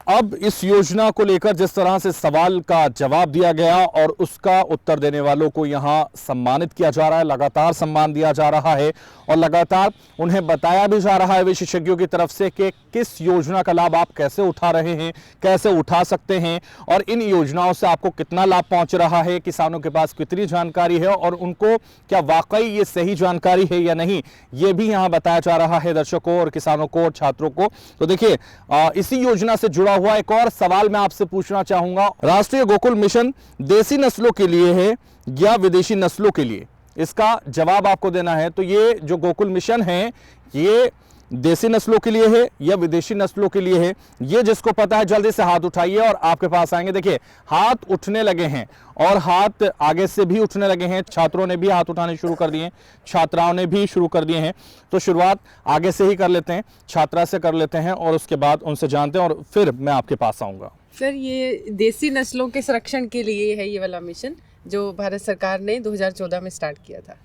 अब इस योजना को लेकर जिस तरह से सवाल का जवाब दिया गया और उसका उत्तर देने वालों को यहां सम्मानित किया जा रहा है, लगातार सम्मान दिया जा रहा है और लगातार उन्हें बताया भी जा रहा है विशेषज्ञों की तरफ से कि किस योजना का लाभ आप कैसे उठा रहे हैं, कैसे उठा सकते हैं और इन योजनाओं से आपको कितना लाभ पहुंच रहा है, किसानों के पास कितनी जानकारी है और उनको क्या वाकई ये सही जानकारी है या नहीं, ये भी यहां बताया जा रहा है दर्शकों और किसानों को और छात्रों को। तो देखिए इसी योजना से जुड़ा हुआ एक और सवाल मैं आपसे पूछना चाहूंगा, राष्ट्रीय गोकुल मिशन देसी नस्लों के लिए है या विदेशी नस्लों के लिए? इसका जवाब आपको देना है। तो ये जो गोकुल मिशन है ये देसी नस्लों के लिए है या विदेशी नस्लों के लिए है? ये जिसको पता है जल्दी से हाथ उठाइए और आपके पास आएंगे। देखिए हाथ उठने लगे हैं और हाथ आगे से भी उठने लगे हैं, छात्रों ने भी हाथ उठाने शुरू कर दिए हैं, छात्राओं ने भी शुरू कर दिए हैं। तो शुरुआत आगे से ही कर लेते हैं, छात्रा से कर लेते हैं और उसके बाद उनसे जानते हैं और फिर मैं आपके पास आऊंगा। सर ये देसी नस्लों के संरक्षण के लिए है ये वाला मिशन जो भारत सरकार ने 2014 में स्टार्ट किया था।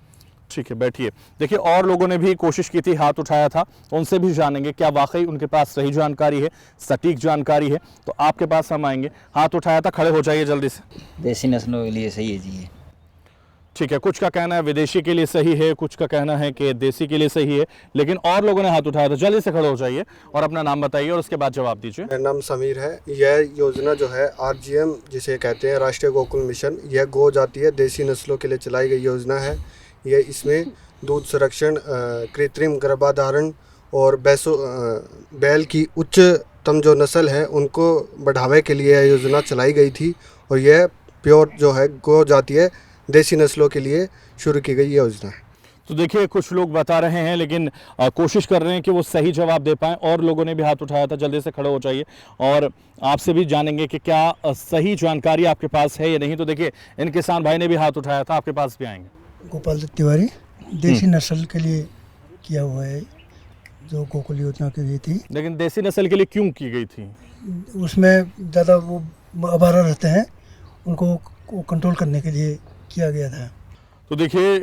ठीक है, बैठिए। देखिए और लोगों ने भी कोशिश की थी, हाथ उठाया था, उनसे भी जानेंगे क्या वाकई उनके पास सही जानकारी है, सटीक जानकारी है। तो आपके पास हम आएंगे। हाथ उठाया था, खड़े हो जाइए जल्दी से। देसी नस्लों के लिए सही है जी ये। ठीक है, कुछ का कहना है विदेशी के लिए सही है, कुछ का कहना है कि देसी के लिए सही है, लेकिन और लोगों ने हाथ उठाया था। जल्दी से खड़े हो जाइए और अपना नाम बताइए और उसके बाद जवाब दीजिए। मेरा नाम समीर है। यह योजना जो है RGM जिसे कहते हैं राष्ट्रीय गोकुल मिशन, यह गो जाती है देसी नस्लों के लिए चलाई गई योजना है। यह इसमें दूध संरक्षण, कृत्रिम गर्भाधारण और बैल की उच्चतम जो नस्ल है उनको बढ़ावे के लिए यह योजना चलाई गई थी और यह प्योर जो है गो जाती है देसी नस्लों के लिए शुरू की गई योजना है। तो देखिए कुछ लोग बता रहे हैं लेकिन कोशिश कर रहे हैं कि वो सही जवाब दे पाएं और लोगों ने भी हाथ उठाया था। जल्दी से खड़े हो जाइए और आपसे भी जानेंगे कि क्या सही जानकारी आपके पास है या नहीं। तो देखिए इन किसान भाई ने भी हाथ उठाया था, आपके पास भी आएंगे। गोपाल दत्त तिवारी, देसी नस्ल के लिए किया हुआ है जो गोकुल योजना की गई थी। लेकिन देसी नस्ल के लिए क्यों की गई थी? उसमें ज़्यादा वो आवारा रहते हैं, उनको कंट्रोल करने के लिए किया गया था। तो देखिए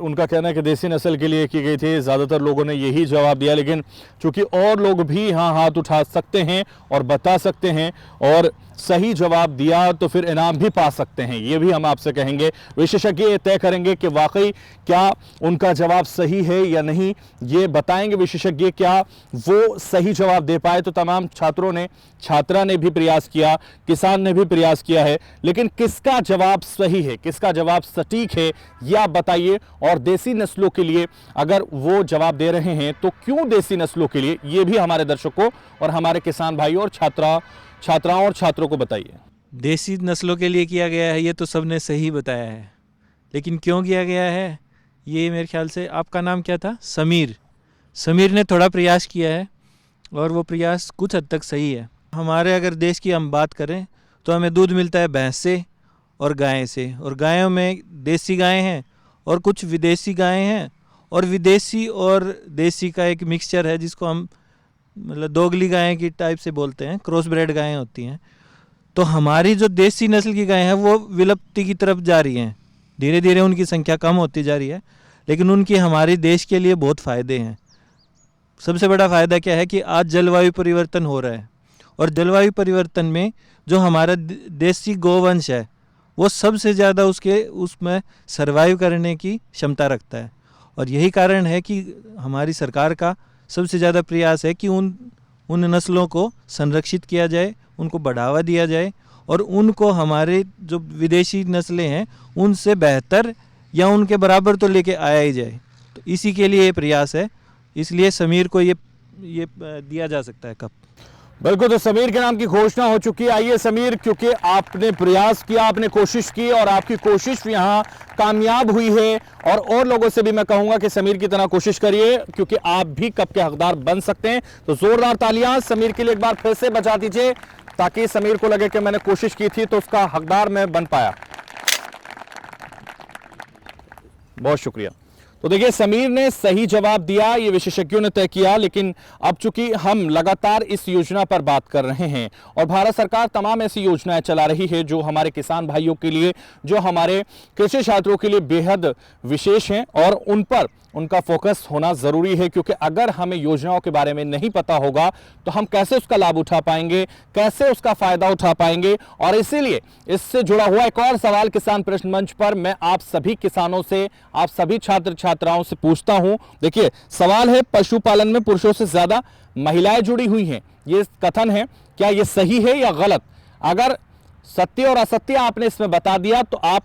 उनका कहना है कि देसी नस्ल के लिए की गई थी। ज़्यादातर लोगों ने यही जवाब दिया, लेकिन चूंकि और लोग भी यहाँ हाथ उठा सकते हैं और बता सकते हैं और सही जवाब दिया तो फिर इनाम भी पा सकते हैं, ये भी हम आपसे कहेंगे। विशेषज्ञ ये तय करेंगे कि वाकई क्या उनका जवाब सही है या नहीं, ये बताएंगे विशेषज्ञ। क्या वो सही जवाब दे पाए? तो तमाम छात्रों ने, छात्रा ने भी प्रयास किया, किसान ने भी प्रयास किया है, लेकिन किसका जवाब सही है, किसका जवाब सटीक है, ये आप बताइए। और देसी नस्लों के लिए अगर वो जवाब दे रहे हैं तो क्यों देसी नस्लों के लिए, ये भी हमारे दर्शकों और हमारे किसान भाइयों और छात्राओं और छात्रों को बताइए। देसी नस्लों के लिए किया गया है ये तो सबने सही बताया है, लेकिन क्यों किया गया है ये मेरे ख्याल से, आपका नाम क्या था? समीर ने थोड़ा प्रयास किया है और वो प्रयास कुछ हद तक सही है। हमारे अगर देश की हम बात करें तो हमें दूध मिलता है भैंस से और गाय से, और गायों में देसी गायें हैं और कुछ विदेशी गायें हैं, और विदेशी और देसी का एक मिक्सचर है जिसको हम मतलब दोगली गायें की टाइप से बोलते हैं, क्रॉस ब्रेड गायें होती हैं। तो हमारी जो देसी नस्ल की गायें हैं वो विलुप्ति की तरफ जा रही हैं, धीरे धीरे उनकी संख्या कम होती जा रही है, लेकिन उनकी हमारे देश के लिए बहुत फ़ायदे हैं। सबसे बड़ा फ़ायदा क्या है कि आज जलवायु परिवर्तन हो रहा है और जलवायु परिवर्तन में जो हमारा देसी गोवंश है वो सबसे ज़्यादा उसमें सर्वाइव करने की क्षमता रखता है, और यही कारण है कि हमारी सरकार का सबसे ज़्यादा प्रयास है कि उन नस्लों को संरक्षित किया जाए, उनको बढ़ावा दिया जाए और उनको हमारे जो विदेशी नस्लें हैं उनसे बेहतर या उनके बराबर तो लेके आया ही जाए। तो इसी के लिए ये प्रयास है, इसलिए समीर को ये दिया जा सकता है कप। बिल्कुल, तो समीर के नाम की घोषणा हो चुकी है। आइए समीर, क्योंकि आपने प्रयास किया, आपने कोशिश की और आपकी कोशिश यहाँ कामयाब हुई है, और लोगों से भी मैं कहूंगा कि समीर की तरह कोशिश करिए क्योंकि आप भी कप के हकदार बन सकते हैं। तो जोरदार तालियां समीर के लिए एक बार फिर से बजा दीजिए ताकि समीर को लगे कि मैंने कोशिश की थी तो उसका हकदार मैं बन पाया। बहुत शुक्रिया। तो देखिए, समीर ने सही जवाब दिया, ये विशेषज्ञों ने तय किया, लेकिन अब चूंकि हम लगातार इस योजना पर बात कर रहे हैं और भारत सरकार तमाम ऐसी योजनाएं चला रही है जो हमारे किसान भाइयों के लिए, जो हमारे कृषि छात्रों के लिए बेहद विशेष हैं और उन पर उनका फोकस होना जरूरी है, क्योंकि अगर हमें योजनाओं के बारे में नहीं पता होगा तो हम कैसे उसका लाभ उठा पाएंगे, कैसे उसका फायदा उठा पाएंगे। और इसीलिए इससे जुड़ा हुआ एक और सवाल किसान प्रश्न मंच पर मैं आप सभी किसानों से, आप सभी छात्र छात्राओं से पूछता हूं। देखिए, सवाल है, पशुपालन में पुरुषों से ज्यादा महिलाएं जुड़ी हुई हैं, ये कथन है, क्या ये सही है या गलत? अगर सत्य और असत्य आपने इसमें बता दिया तो आप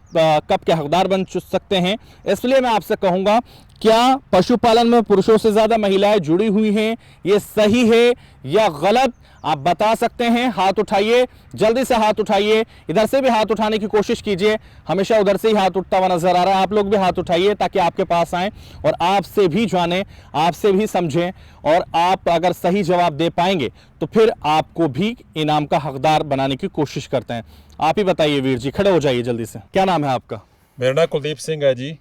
कप के हकदार बन सकते हैं। इसलिए मैं आपसे कहूंगा, क्या पशुपालन में पुरुषों से ज्यादा महिलाएं जुड़ी हुई हैं, ये सही है या गलत? आप बता सकते हैं, हाथ उठाइए, जल्दी से हाथ उठाइए। इधर से भी हाथ उठाने की कोशिश कीजिए, हमेशा उधर से ही हाथ उठता हुआ नजर आ रहा है। आप लोग भी हाथ उठाइए ताकि आपके पास आए और आपसे भी जाने, आपसे भी समझें, और आप अगर सही जवाब दे पाएंगे तो फिर आपको भी इनाम का हकदार बनाने की कोशिश करते हैं। आप ही बताइए वीर जी, खड़े हो जाइए जल्दी से। क्या नाम है आपका? मेरा नाम कुलदीप सिंह है जी।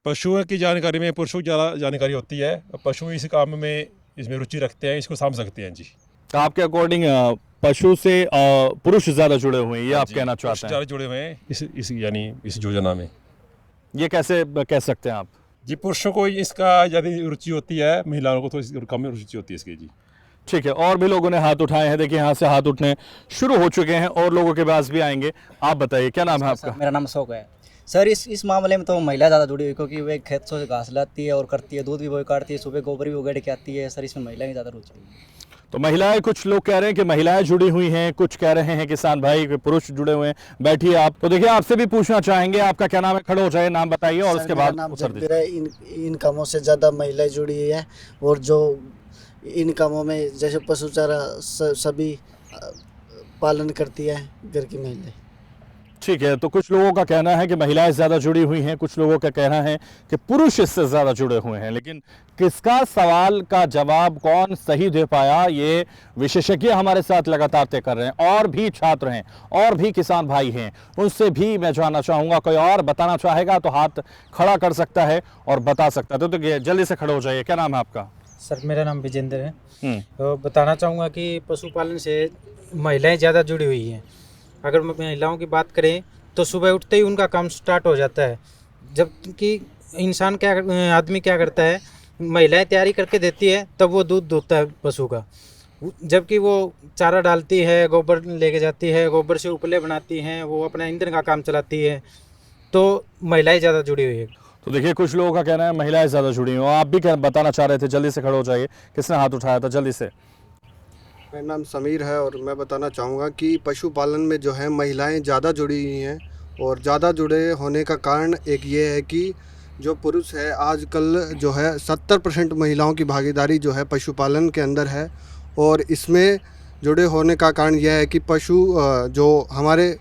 पशुओं की जानकारी में पुरुषों की ज़्यादा जानकारी होती है। पशु इस काम में इसमें रुचि रखते हैं, इसको समझ सकते हैं जी। तो आपके अकॉर्डिंग पशु से पुरुष ज्यादा जुड़े हुए हैं, ये आप कहना चाहते हैं? ज़्यादा जुड़े हुए हैं इस यानी इस योजना में। ये कैसे कह सकते हैं आप? जी, पुरुषों को इसका ज़्यादा रुचि होती है, महिलाओं को तो कम रुचि होती है इसकी जी। ठीक है, और भी लोगों ने हाथ उठाए हैं। देखिए, यहाँ से हाथ उठने शुरू हो चुके हैं और लोगों के पास भी आएंगे। आप बताइए, क्या नाम है आपका? मेरा नाम अशोक है सर। इस मामले में तो महिला ज़्यादा जुड़ी हुई, क्योंकि वे खेत से घास लाती है और करती है, दूध भी वही काटती है, सुबह गोबर भी उगड़ के आती है। सर, इसमें महिलाएं ज़्यादा रुचि है। तो महिलाएं, कुछ लोग कह रहे हैं कि महिलाएं जुड़ी हुई हैं, कुछ कह रहे हैं किसान भाई कि पुरुष जुड़े हुए हैं। बैठिए आप। तो देखिए, आपसे भी पूछना चाहेंगे, आपका क्या नाम है? खड़े हो जाइए, नाम बताइए और उसके बाद उत्तर दीजिए। इन कामों से ज़्यादा महिलाएं जुड़ी हुई है, और जो इन कामों में जैसे पशु चारा सभी पालन करती है घर की महिलाएं। ठीक है, तो कुछ लोगों का कहना है कि महिलाएं ज्यादा जुड़ी हुई हैं, कुछ लोगों का कहना है कि पुरुष इससे ज्यादा जुड़े हुए हैं। लेकिन किसका सवाल का जवाब कौन सही दे पाया, ये विशेषज्ञ हमारे साथ लगातार तय कर रहे हैं। और भी छात्र हैं और भी किसान भाई हैं, उनसे भी मैं जानना चाहूंगा। कोई और बताना चाहेगा तो हाथ खड़ा कर सकता है और बता सकता है। तो जल्दी से खड़े हो जाइए। क्या नाम है आपका? सर, मेरा नाम विजेंद्र है। तो बताना चाहूँगा कि पशुपालन से महिलाएं ज़्यादा जुड़ी हुई हैं। अगर महिलाओं की बात करें तो सुबह उठते ही उनका काम स्टार्ट हो जाता है, जबकि आदमी क्या करता है, महिलाएं तैयारी करके देती है, तब वो दूध दूहता है पशु का, जबकि वो चारा डालती है, गोबर लेके जाती है, गोबर से उपले बनाती हैं, वो अपना ईंधन का काम चलाती है। तो महिलाएं ज़्यादा जुड़ी हुई है। तो देखिए, कुछ लोगों का कहना है महिलाएं ज़्यादा जुड़ी हुई। आप भी बताना चाह रहे थे, जल्दी से खड़े हो जाइए। किसने हाथ उठाया था? जल्दी से। मेरा नाम समीर है और मैं बताना चाहूँगा कि पशुपालन में जो है महिलाएं ज़्यादा जुड़ी हुई हैं, और ज़्यादा जुड़े होने का कारण एक ये है कि जो पुरुष है, आजकल जो है 70% महिलाओं की भागीदारी जो है पशुपालन के अंदर है। और इसमें जुड़े होने का कारण यह है कि जो हमारे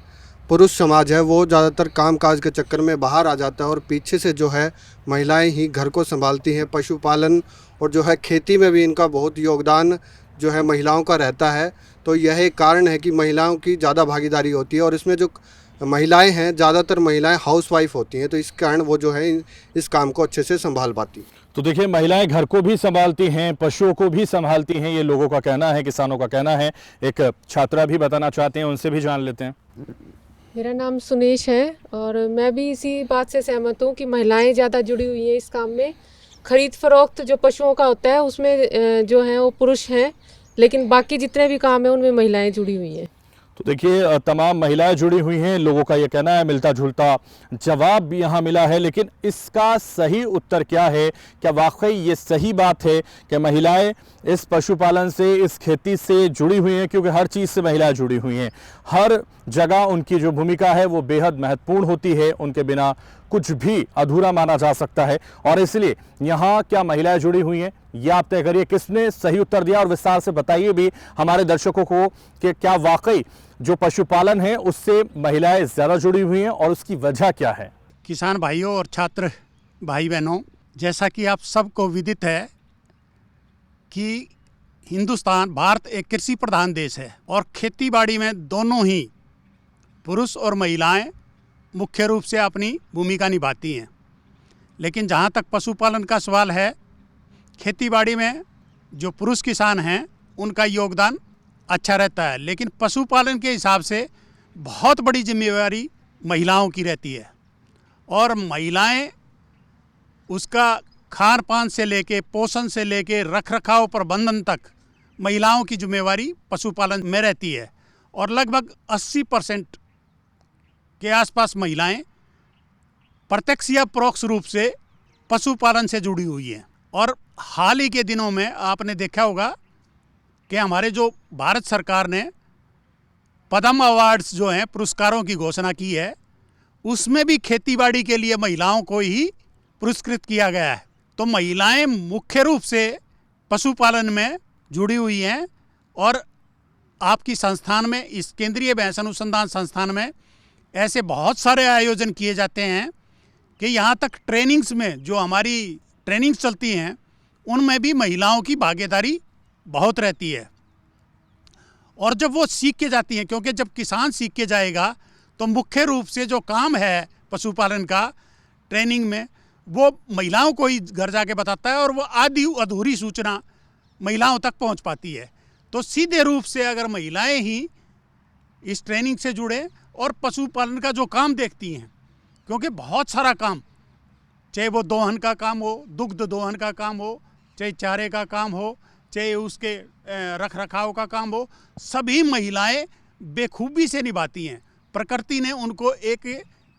पुरुष समाज है वो ज़्यादातर कामकाज के चक्कर में बाहर आ जाता है, और पीछे से जो है महिलाएं ही घर को संभालती हैं। पशुपालन और जो है खेती में भी इनका बहुत योगदान जो है महिलाओं का रहता है। तो यह एक कारण है कि महिलाओं की ज़्यादा भागीदारी होती है, और इसमें जो महिलाएं हैं, ज़्यादातर महिलाएं हाउसवाइफ होती हैं, तो इस कारण वो जो है इस काम को अच्छे से संभाल पाती हैं। तो देखिए, महिलाएं घर को भी संभालती हैं, पशुओं को भी संभालती हैं, ये लोगों का कहना है, किसानों का कहना है। एक छात्रा भी बताना चाहते हैं, उनसे भी जान लेते हैं। मेरा नाम सुनेश है और मैं भी इसी बात से सहमत हूँ कि महिलाएं ज़्यादा जुड़ी हुई हैं इस काम में। खरीद फरोख्त जो पशुओं का होता है उसमें जो है वो पुरुष हैं, लेकिन बाकी जितने भी काम हैं उनमें महिलाएं जुड़ी हुई हैं। तो देखिए, तमाम महिलाएं जुड़ी हुई हैं, लोगों का ये कहना है। मिलता जुलता जवाब भी यहाँ मिला है, लेकिन इसका सही उत्तर क्या है? क्या वाकई ये सही बात है कि महिलाएं इस पशुपालन से, इस खेती से जुड़ी हुई हैं? क्योंकि हर चीज़ से महिलाएं जुड़ी हुई हैं, हर जगह उनकी जो भूमिका है वो बेहद महत्वपूर्ण होती है, उनके बिना कुछ भी अधूरा माना जा सकता है। और इसलिए यहाँ क्या महिलाएं जुड़ी हुई हैं, ये आप तय करिए। किसने सही उत्तर दिया, और विस्तार से बताइए भी हमारे दर्शकों को कि क्या वाकई जो पशुपालन है उससे महिलाएं ज़्यादा जुड़ी हुई हैं और उसकी वजह क्या है। किसान भाइयों और छात्र भाई बहनों, जैसा कि आप सबको विदित है कि भारत एक कृषि प्रधान देश है, और खेती बाड़ी में दोनों ही पुरुष और महिलाएं मुख्य रूप से अपनी भूमिका निभाती हैं। लेकिन जहाँ तक पशुपालन का सवाल है, खेतीबाड़ी में जो पुरुष किसान हैं उनका योगदान अच्छा रहता है, लेकिन पशुपालन के हिसाब से बहुत बड़ी जिम्मेवारी महिलाओं की रहती है। और महिलाएं उसका खान पान से लेके, पोषण से लेके, रख रखाव प्रबंधन तक महिलाओं की जिम्मेवारी पशुपालन में रहती है। और लगभग 80% के आसपास महिलाएं प्रत्यक्ष या परोक्ष रूप से पशुपालन से जुड़ी हुई हैं। और हाल ही के दिनों में आपने देखा होगा कि हमारे जो भारत सरकार ने पद्म अवार्ड्स जो हैं, पुरस्कारों की घोषणा की है, उसमें भी खेतीबाड़ी के लिए महिलाओं को ही पुरस्कृत किया गया है। तो महिलाएं मुख्य रूप से पशुपालन में जुड़ी हुई हैं। और आपकी संस्थान में, इस केंद्रीय भैंस अनुसंधान संस्थान में ऐसे बहुत सारे आयोजन किए जाते हैं कि यहाँ तक ट्रेनिंग्स में, जो हमारी ट्रेनिंग्स चलती हैं, उनमें भी महिलाओं की भागीदारी बहुत रहती है। और जब वो सीख के जाती हैं, क्योंकि जब किसान सीख के जाएगा तो मुख्य रूप से जो काम है पशुपालन का ट्रेनिंग में, वो महिलाओं को ही घर जाके बताता है और वो आधी अधूरी सूचना महिलाओं तक पहुंच पाती है। तो सीधे रूप से अगर महिलाएं ही इस ट्रेनिंग से जुड़े और पशुपालन का जो काम देखती हैं, क्योंकि बहुत सारा काम, चाहे वो दोहन का काम हो, दुग्ध दोहन का काम हो, चाहे चारे का काम हो, चाहे उसके रख रखाव का काम हो, सभी महिलाएं बेखूबी से निभाती हैं। प्रकृति ने उनको एक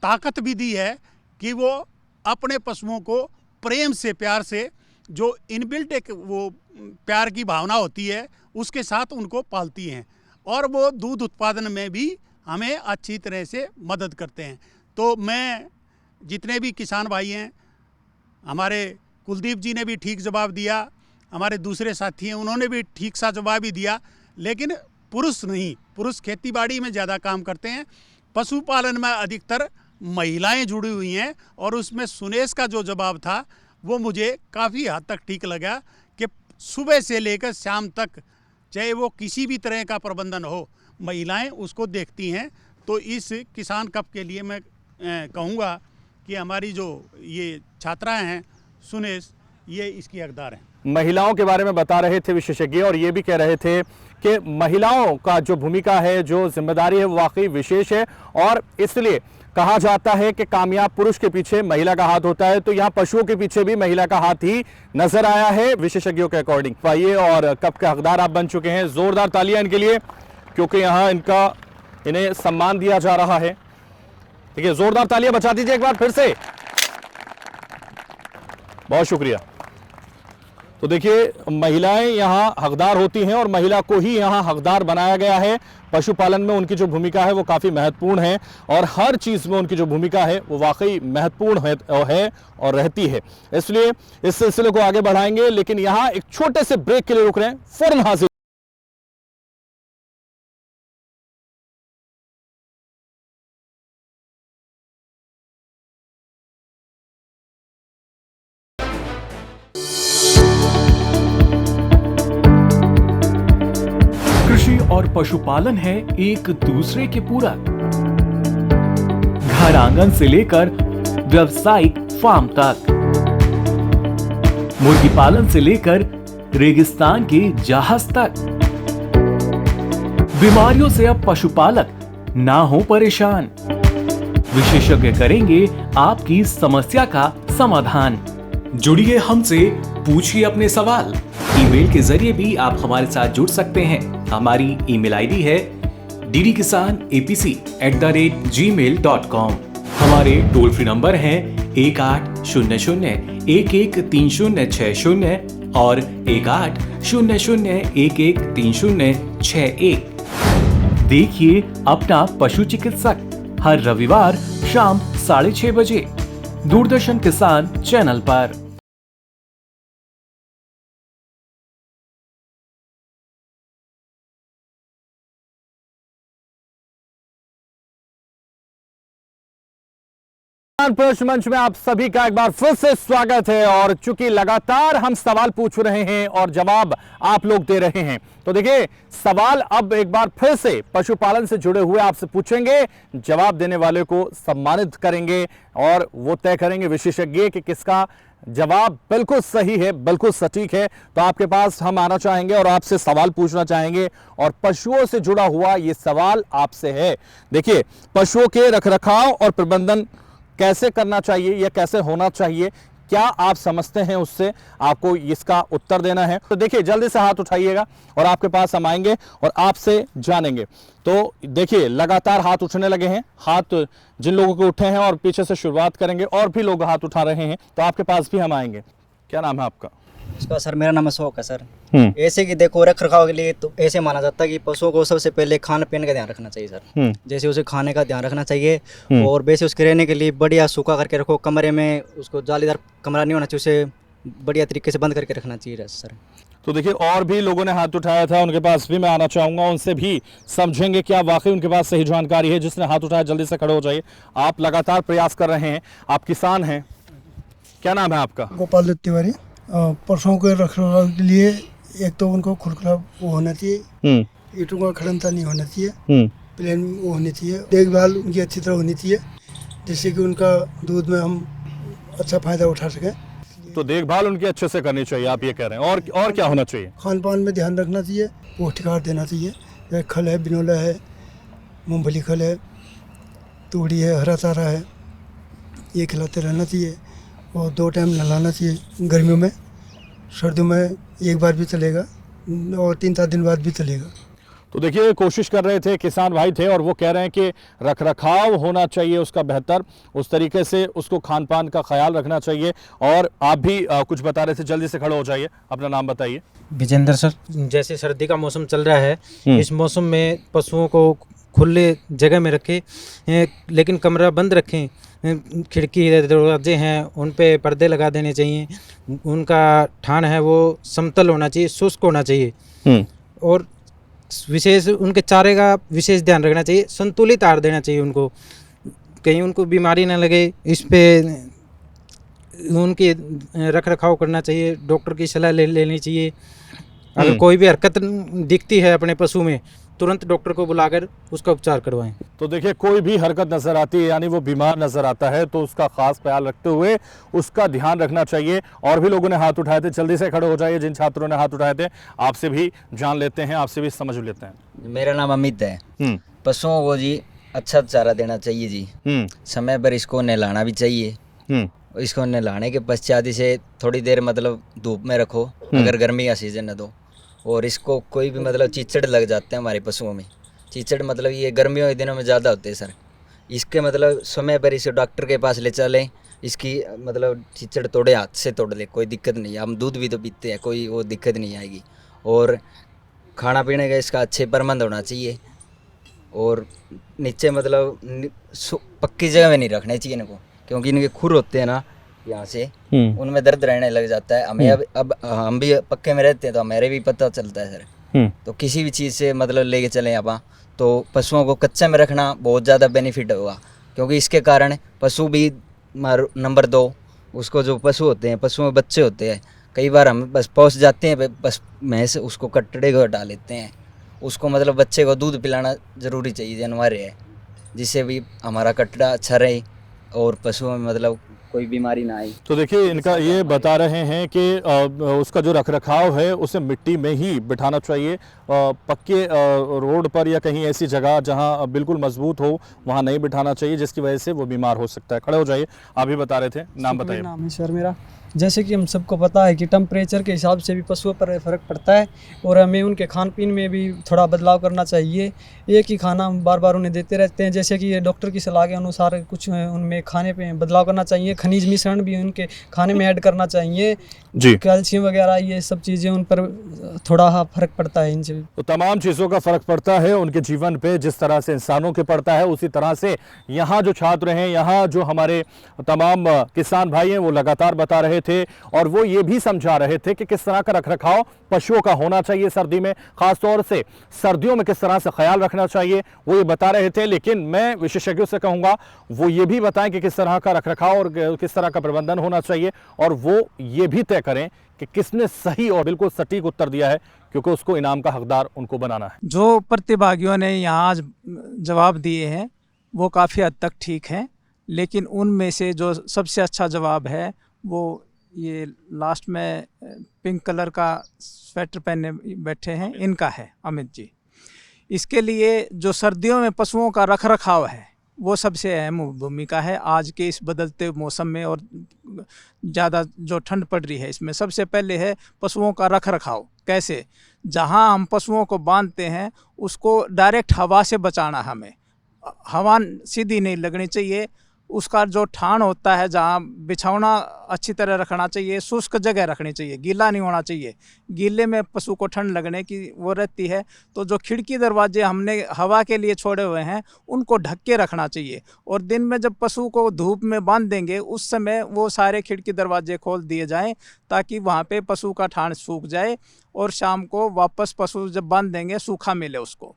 ताकत भी दी है कि वो अपने पशुओं को प्रेम से, प्यार से, जो इनबिल्ट एक वो प्यार की भावना होती है, उसके साथ उनको पालती हैं। और वो दूध उत्पादन में भी हमें अच्छी तरह से मदद करते हैं। तो मैं, जितने भी किसान भाई हैं, हमारे कुलदीप जी ने भी ठीक जवाब दिया, हमारे दूसरे साथी हैं उन्होंने भी ठीक सा जवाब ही दिया, लेकिन पुरुष नहीं, पुरुष खेतीबाड़ी में ज़्यादा काम करते हैं, पशुपालन में अधिकतर महिलाएं जुड़ी हुई हैं। और उसमें सुनेश का जो जवाब था वो मुझे काफ़ी हद तक ठीक लगा कि सुबह से लेकर शाम तक, चाहे वो किसी भी तरह का प्रबंधन हो, महिलाएं उसको देखती हैं। तो इस किसान कप के लिए मैं कहूँगा कि हमारी जो ये छात्राएं हैं सुनेश, ये इसकी हकदार हैं। महिलाओं के बारे में बता रहे थे विशेषज्ञ, और ये भी कह रहे थे कि महिलाओं का जो भूमिका है, जो जिम्मेदारी है, वो वाकई विशेष है। और इसलिए कहा जाता है कि कामयाब पुरुष के पीछे महिला का हाथ होता है। तो यहाँ पशुओं के पीछे भी महिला का हाथ ही नजर आया है विशेषज्ञों के अकॉर्डिंग। पाइए, और कप के हकदार आप बन चुके हैं। जोरदार तालियां इनके लिए, क्योंकि यहाँ इन्हें सम्मान दिया जा रहा है। ठीक है, जोरदार तालियां बजा दीजिए एक बार फिर से। बहुत शुक्रिया। तो देखिए, महिलाएं यहाँ हकदार होती हैं और महिला को ही यहाँ हकदार बनाया गया है। पशुपालन में उनकी जो भूमिका है वो काफ़ी महत्वपूर्ण है, और हर चीज़ में उनकी जो भूमिका है वो वाकई महत्वपूर्ण है और रहती है। इसलिए इस सिलसिले को आगे बढ़ाएंगे, लेकिन यहाँ एक छोटे से ब्रेक के लिए रुक रहे हैं, फौरन हाजिर। कृषि और पशुपालन है एक दूसरे के पूरक। घर आंगन से लेकर व्यावसायिक फार्म तक, मुर्गी पालन से लेकर रेगिस्तान के जहाज तक, बीमारियों से अब पशुपालक ना हो परेशान। विशेषज्ञ करेंगे आपकी समस्या का समाधान। जुड़िए हमसे, पूछिए अपने सवाल। ईमेल के जरिए भी आप हमारे साथ जुड़ सकते हैं। हमारी ईमेल आईडी है ddkisanapc@gmail.com। हमारे टोल फ्री नंबर हैं 1800-113060 और 1800-113061। देखिए अपना पशु चिकित्सक हर रविवार शाम 6:30 बजे दूरदर्शन किसान चैनल पर। प्रश्न मंच में आप सभी का एक बार फिर से स्वागत है। और चूंकि लगातार हम सवाल पूछ रहे हैं और जवाब आप लोग दे रहे हैं, तो देखिए सवाल अब एक बार फिर से पशुपालन से जुड़े हुए आपसे पूछेंगे, जवाब देने वाले को सम्मानित करेंगे और वो तय करेंगे विशेषज्ञ कि किसका जवाब बिल्कुल सही है, बिल्कुल सटीक है। तो आपके पास हम आना चाहेंगे और आपसे सवाल पूछना चाहेंगे और पशुओं से जुड़ा हुआ ये सवाल आपसे है। देखिए, पशुओं के रखरखाव और प्रबंधन कैसे करना चाहिए या कैसे होना चाहिए, क्या आप समझते हैं, उससे आपको इसका उत्तर देना है। तो देखिए, जल्दी से हाथ उठाइएगा और आपके पास हम आएंगे और आपसे जानेंगे। तो देखिए, लगातार हाथ उठने लगे हैं। हाथ जिन लोगों के उठे हैं और पीछे से शुरुआत करेंगे, और भी लोग हाथ उठा रहे हैं, तो आपके पास भी हम आएंगे। क्या नाम है आपका? इसका सर मेरा नाम अशोक है सर। ऐसे कि देखो, रख रखाव के लिए तो ऐसे माना जाता है कि पशुओं को सबसे पहले खान पीने का ध्यान रखना चाहिए सर। जैसे उसे खाने का ध्यान रखना चाहिए और वैसे उसके रहने के लिए बढ़िया सूखा करके रखो। कमरे में उसको जालीदार कमरा नहीं होना चाहिए, उसे बढ़िया तरीके से बंद करके रखना चाहिए सर। तो देखिए, और भी लोगों ने हाथ उठाया था, उनके पास भी मैं आना चाहूंगा, उनसे भी समझेंगे क्या वाकई उनके पास सही जानकारी है। जिसने हाथ उठाया जल्दी से खड़े हो जाइए। आप लगातार प्रयास कर रहे हैं, आप किसान हैं, क्या नाम है आपका? गोपाल दत्त तिवारी। पशुओं के रखरखाव के लिए एक तो उनको खुरखुरा वो होना चाहिए, ईंटों का खड़ंता नहीं होना चाहिए, प्लेन वो होनी चाहिए, देखभाल उनकी अच्छी तरह होनी चाहिए, जिससे कि उनका दूध में हम अच्छा फायदा उठा सकें। तो देखभाल उनकी अच्छे से करनी चाहिए, आप ये कह रहे हैं। और क्या होना चाहिए? खान पान में ध्यान रखना चाहिए, पौष्टिक आहार देना चाहिए। जैसे खल है, बिनोला है, मूंगफली खल है, तूड़ी है, हरा चारा है, ये खिलाते रहना चाहिए। और 2 टाइम नहलाना चाहिए गर्मियों में, सर्दियों में एक बार भी चलेगा और 3-4 दिन बाद भी चलेगा। तो देखिए, कोशिश कर रहे थे, किसान भाई थे और वो कह रहे हैं कि रखरखाव होना चाहिए उसका बेहतर, उस तरीके से उसको खान पान का ख्याल रखना चाहिए। और आप भी कुछ बता रहे थे, जल्दी से खड़े हो जाइए, अपना नाम बताइए। विजेंद्र सर। जैसे सर्दी का मौसम चल रहा है, इस मौसम में पशुओं को खुले जगह में रखें, लेकिन कमरा बंद रखें। खिड़की दरवाजे हैं, उन पे पर्दे लगा देने चाहिए। उनका ठान है वो समतल होना चाहिए, शुष्क होना चाहिए। और विशेष उनके चारे का विशेष ध्यान रखना चाहिए, संतुलित आहार देना चाहिए उनको, कहीं उनको बीमारी ना लगे, इस पे उनकी रख रखाव करना चाहिए। डॉक्टर की सलाह लेनी चाहिए। अगर कोई भी हरकत दिखती है अपने पशु में, तुरंत डॉक्टर को बुलाकर उसका उपचार करवाएं। तो देखिए, कोई भी हरकत नजर आती है, यानी वो बीमार नजर आता है, तो उसका खास ख्याल रखते हुए उसका ध्यान रखना चाहिए। और भी लोगों ने हाथ उठाए थे, जल्दी से खड़े हो जाइए। जिन छात्रों ने हाथ उठाए थे, आपसे भी जान लेते हैं, आपसे भी समझ लेते हैं। मेरा नाम अमित है। पशुओं को जी अच्छा चारा देना चाहिए जी, समय पर इसको नहलाना भी चाहिए। इसको नहलाने के पश्चात इसे थोड़ी देर मतलब धूप में रखो, अगर गर्मी का सीजन है तो। और इसको कोई भी मतलब चीचड़ लग जाते हैं हमारे पशुओं में। चीचड़ मतलब ये गर्मियों के दिनों में ज़्यादा होते हैं सर। इसके मतलब समय पर इसे डॉक्टर के पास ले चलें, इसकी मतलब चीचड़ तोड़े, हाथ से तोड़ ले, कोई दिक्कत नहीं है। हम दूध भी तो पीते हैं, कोई वो दिक्कत नहीं आएगी। और खाना पीने का इसका अच्छे प्रबंध होना चाहिए। और नीचे मतलब पक्की जगह में नहीं रखना चाहिए इनको, क्योंकि इनके खुर होते हैं ना यहाँ से, उनमें दर्द रहने लग जाता है। हमें अब हम भी पक्के में रहते हैं तो हमारे भी पता चलता है सर। तो किसी भी चीज़ से मतलब लेके चलें आप, तो पशुओं को कच्चे में रखना बहुत ज़्यादा बेनिफिट होगा, क्योंकि इसके कारण पशु भी नंबर 2 उसको जो पशु होते हैं, पशुओं में बच्चे होते हैं, कई बार हम बस पहुँच जाते हैं, बस भैंस उसको कटड़े को हटा लेते हैं। उसको मतलब बच्चे को दूध पिलाना ज़रूरी चाहिए, अनिवार्य है, जिससे भी हमारा कटड़ा अच्छा रहे और पशुओं में मतलब कोई बीमारी ना आए। तो देखिए, इनका ये बता रहे हैं कि उसका जो रखरखाव है उसे मिट्टी में ही बिठाना चाहिए, पक्के रोड पर या कहीं ऐसी जगह जहां बिल्कुल मजबूत हो वहां नहीं बिठाना चाहिए, जिसकी वजह से वो बीमार हो सकता है। खड़े हो जाइए, आप भी बता रहे थे, नाम बताइए। नाम है सर मेरा। जैसे कि हम सबको पता है कि टेम्परेचर के हिसाब से भी पशुओं पर फ़र्क पड़ता है और हमें उनके खान पीन में भी थोड़ा बदलाव करना चाहिए। एक ही खाना हम बार बार उन्हें देते रहते हैं, जैसे कि ये डॉक्टर की सलाह के अनुसार कुछ उनमें खाने पे बदलाव करना चाहिए। खनिज मिश्रण भी उनके खाने में ऐड करना चाहिए जी। कैल्शियम वगैरह ये सब चीज़ें उन पर थोड़ा फ़र्क पड़ता है इनसे। तो तमाम चीज़ों का फ़र्क पड़ता है उनके जीवन पे, जिस तरह से इंसानों के पड़ता है उसी तरह से यहाँ जो छात्र हैं, यहाँ जो हमारे तमाम किसान भाई हैं, वो लगातार बता रहे रहे थे और वो ये भी समझा रहे थे कि किस तरह का रखरखाव पशुओं का होना चाहिए सर्दी में, खासतौर से सर्दियों में किस तरह से ख्याल रखना चाहिए, वो ये बता रहे थे। लेकिन मैं विशेषज्ञों से कहूंगा वो ये भी बताएं कि किस तरह का रखरखाव और किस तरह का प्रबंधन होना चाहिए, और वो ये भी तय करें कि किसने सही और बिल्कुल सटीक उत्तर दिया है, क्योंकि उसको इनाम का हकदार उनको बनाना है। जो प्रतिभागियों ने यहाँ आज जवाब दिए हैं वो काफ़ी हद तक ठीक हैं, लेकिन उनमें से जो सबसे अच्छा जवाब है वो ये लास्ट में पिंक कलर का स्वेटर पहने बैठे हैं, इनका है, अमित जी। इसके लिए जो सर्दियों में पशुओं का रखरखाव है वो सबसे अहम भूमिका है आज के इस बदलते मौसम में, और ज़्यादा जो ठंड पड़ रही है इसमें सबसे पहले है पशुओं का रखरखाव। कैसे? जहां हम पशुओं को बांधते हैं उसको डायरेक्ट हवा से बचाना, हमें हवा सीधी नहीं लगनी चाहिए, उसका जो ठान होता है जहाँ बिछौना अच्छी तरह रखना चाहिए, शुष्क जगह रखनी चाहिए, गीला नहीं होना चाहिए। गीले में पशु को ठंड लगने की वो रहती है, तो जो खिड़की दरवाजे हमने हवा के लिए छोड़े हुए हैं उनको ढक के रखना चाहिए। और दिन में जब पशु को धूप में बांध देंगे उस समय वो सारे खिड़की दरवाजे खोल दिए जाएं ताकि वहाँ पे पशु का ठान सूख जाए और शाम को वापस पशु जब बांध देंगे सूखा मिले उसको।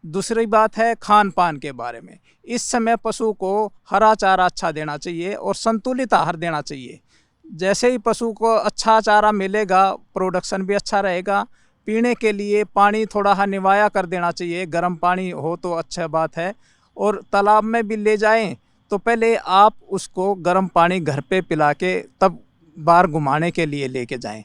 दूसरी बात है खान पान के बारे में। इस समय पशु को हरा चारा अच्छा देना चाहिए और संतुलित आहार देना चाहिए। जैसे ही पशु को अच्छा चारा मिलेगा प्रोडक्शन भी अच्छा रहेगा। पीने के लिए पानी थोड़ा निवाया कर देना चाहिए, गर्म पानी हो तो अच्छा बात है। और तालाब में भी ले जाएं तो पहले आप उसको गर्म पानी घर पे पिला के तब बाहर घुमाने के लिए लेके जाएं।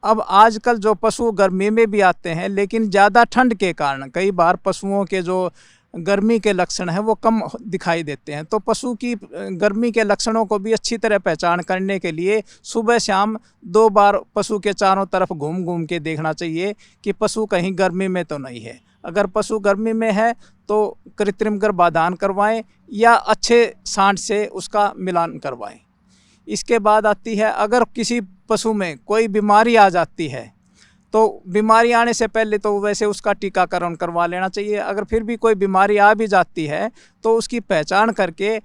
अब आजकल जो पशु गर्मी में भी आते हैं, लेकिन ज़्यादा ठंड के कारण कई बार पशुओं के जो गर्मी के लक्षण हैं वो कम दिखाई देते हैं। तो पशु की गर्मी के लक्षणों को भी अच्छी तरह पहचान करने के लिए सुबह शाम 2 बार पशु के चारों तरफ घूम घूम के देखना चाहिए कि पशु कहीं गर्मी में तो नहीं है। अगर पशु गर्मी में है तो कृत्रिम गर्भाधान करवाएं या अच्छे सांड से उसका मिलान करवाएं। इसके बाद आती है, अगर किसी पशु में कोई बीमारी आ जाती है तो बीमारी आने से पहले तो वैसे उसका टीकाकरण करवा लेना चाहिए। अगर फिर भी कोई बीमारी आ भी जाती है तो उसकी पहचान करके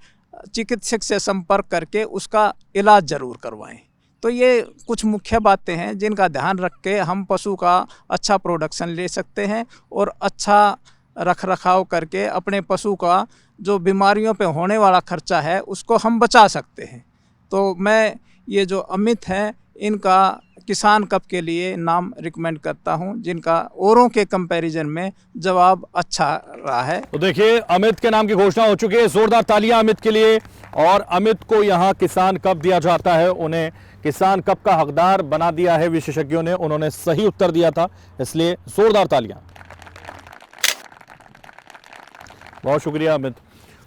चिकित्सक से संपर्क करके उसका इलाज ज़रूर करवाएं। तो ये कुछ मुख्य बातें हैं जिनका ध्यान रख के हम पशु का अच्छा प्रोडक्शन ले सकते हैं और अच्छा रखरखाव करके अपने पशु का जो बीमारियों पे होने वाला खर्चा है उसको हम बचा सकते हैं। तो मैं ये जो अमित हैं इनका किसान कप के लिए नाम रिकमेंड करता हूं, जिनका औरों के कंपैरिजन में जवाब अच्छा रहा है। तो देखिए अमित के नाम की घोषणा हो चुकी है, जोरदार तालियां अमित के लिए। और अमित को यहां किसान कप दिया जाता है, उन्हें किसान कप का हकदार बना दिया है विशेषज्ञों ने। उन्होंने सही उत्तर दिया था, इसलिए जोरदार तालियां। बहुत शुक्रिया अमित।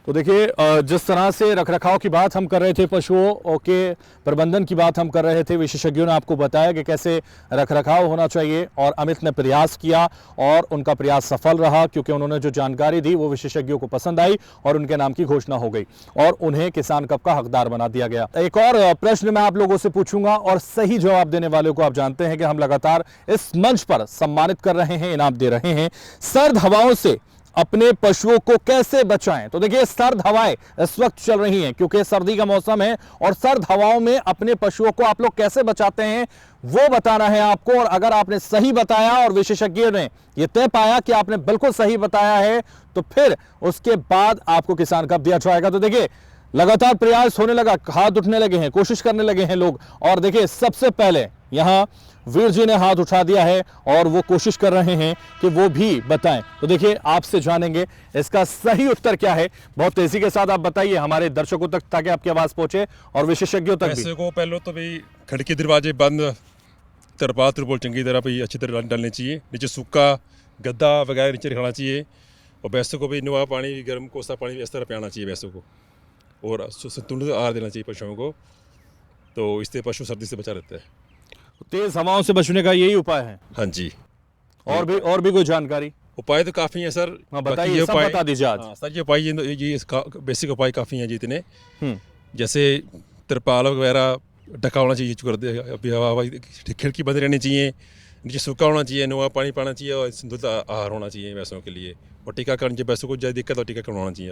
तो देखिए जिस तरह से रखरखाव की बात हम कर रहे थे, पशुओं के प्रबंधन की बात हम कर रहे थे, विशेषज्ञों ने आपको बताया कि कैसे रखरखाव होना चाहिए और अमित ने प्रयास किया और उनका प्रयास सफल रहा, क्योंकि उन्होंने जो जानकारी दी वो विशेषज्ञों को पसंद आई और उनके नाम की घोषणा हो गई और उन्हें किसान कप का हकदार बना दिया गया। एक और प्रश्न मैं आप लोगों से पूछूंगा और सही जवाब देने वालों को आप जानते हैं कि हम लगातार इस मंच पर सम्मानित कर रहे हैं, इनाम दे रहे हैं। सर्द हवाओं से अपने पशुओं को कैसे बचाएं? तो देखिए सर्द हवाएं इस वक्त चल रही हैं क्योंकि सर्दी का मौसम है, और सर्द हवाओं में अपने पशुओं को आप लोग कैसे बचाते हैं वो बताना है आपको। और अगर आपने सही बताया और विशेषज्ञों ने यह तय पाया कि आपने बिल्कुल सही बताया है तो फिर उसके बाद आपको किसान कप दिया जाएगा। तो देखिए लगातार प्रयास होने लगा, हाथ उठने लगे हैं, कोशिश करने लगे हैं लोग। और देखिए सबसे पहले यहां वीर जी ने हाथ उठा दिया है और वो कोशिश कर रहे हैं कि वो भी बताएं। तो देखिए आपसे जानेंगे इसका सही उत्तर क्या है। बहुत तेजी के साथ आप बताइए हमारे दर्शकों तक, ताकि आपकी आवाज पहुंचे और विशेषज्ञों तक भी। ऐसे को पहले तो भाई खिड़की दरवाजे बंद, तरपाल त्रिपोल चंगी तरह भाई अच्छी तरह डालनी चाहिए, नीचे सूखा गद्दा वगैरह नीचे रखना चाहिए, और भैंसों को भी नवा पानी, गर्म कोसा पानी इस तरह पिलाना चाहिए भैंसों को, और संतुलित आहार देना चाहिए पशुओं को। तो इससे पशु सर्दी से बचा रहता है। तेज हवाओं से बचने का यही उपाय है? हाँ जी। और भी कोई जानकारी? उपाय तो काफ़ी हैं सर। हाँ बताइए, सब बता दीजिए आज। हाँ सर, ये उपाय ये बेसिक उपाय काफ़ी हैं जितने, जैसे तिरपाल वगैरह ढका होना चाहिए, खिड़की बंद रहनी चाहिए, नीचे सूखा होना चाहिए, नवा पानी पाना चाहिए और संतुलित आहार होना चाहिए भैंसों के लिए, और टीकाकरण, जब भैंसों को ज़्यादा दिक्कत हो टीकाकरण होना चाहिए।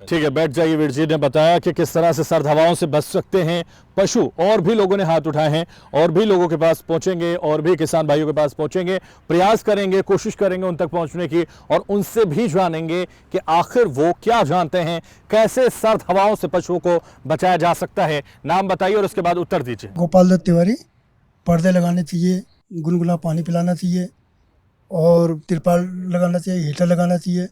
ठीक है, बैठ जाइए। वीर जी ने बताया कि किस तरह से सर्द हवाओं से बच सकते हैं पशु। और भी लोगों ने हाथ उठाए हैं, और भी लोगों के पास पहुंचेंगे, और भी किसान भाइयों के पास पहुंचेंगे, प्रयास करेंगे, कोशिश करेंगे उन तक पहुंचने की, और उनसे भी जानेंगे कि आखिर वो क्या जानते हैं, कैसे सर्द हवाओं से पशुओं को बचाया जा सकता है। नाम बताइए और उसके बाद उत्तर दीजिए। गोपाल दत्त तिवारी। पर्दे लगाने चाहिए, गुनगुना पानी पिलाना चाहिए और तिरपाल लगाना चाहिए, हीटर लगाना चाहिए,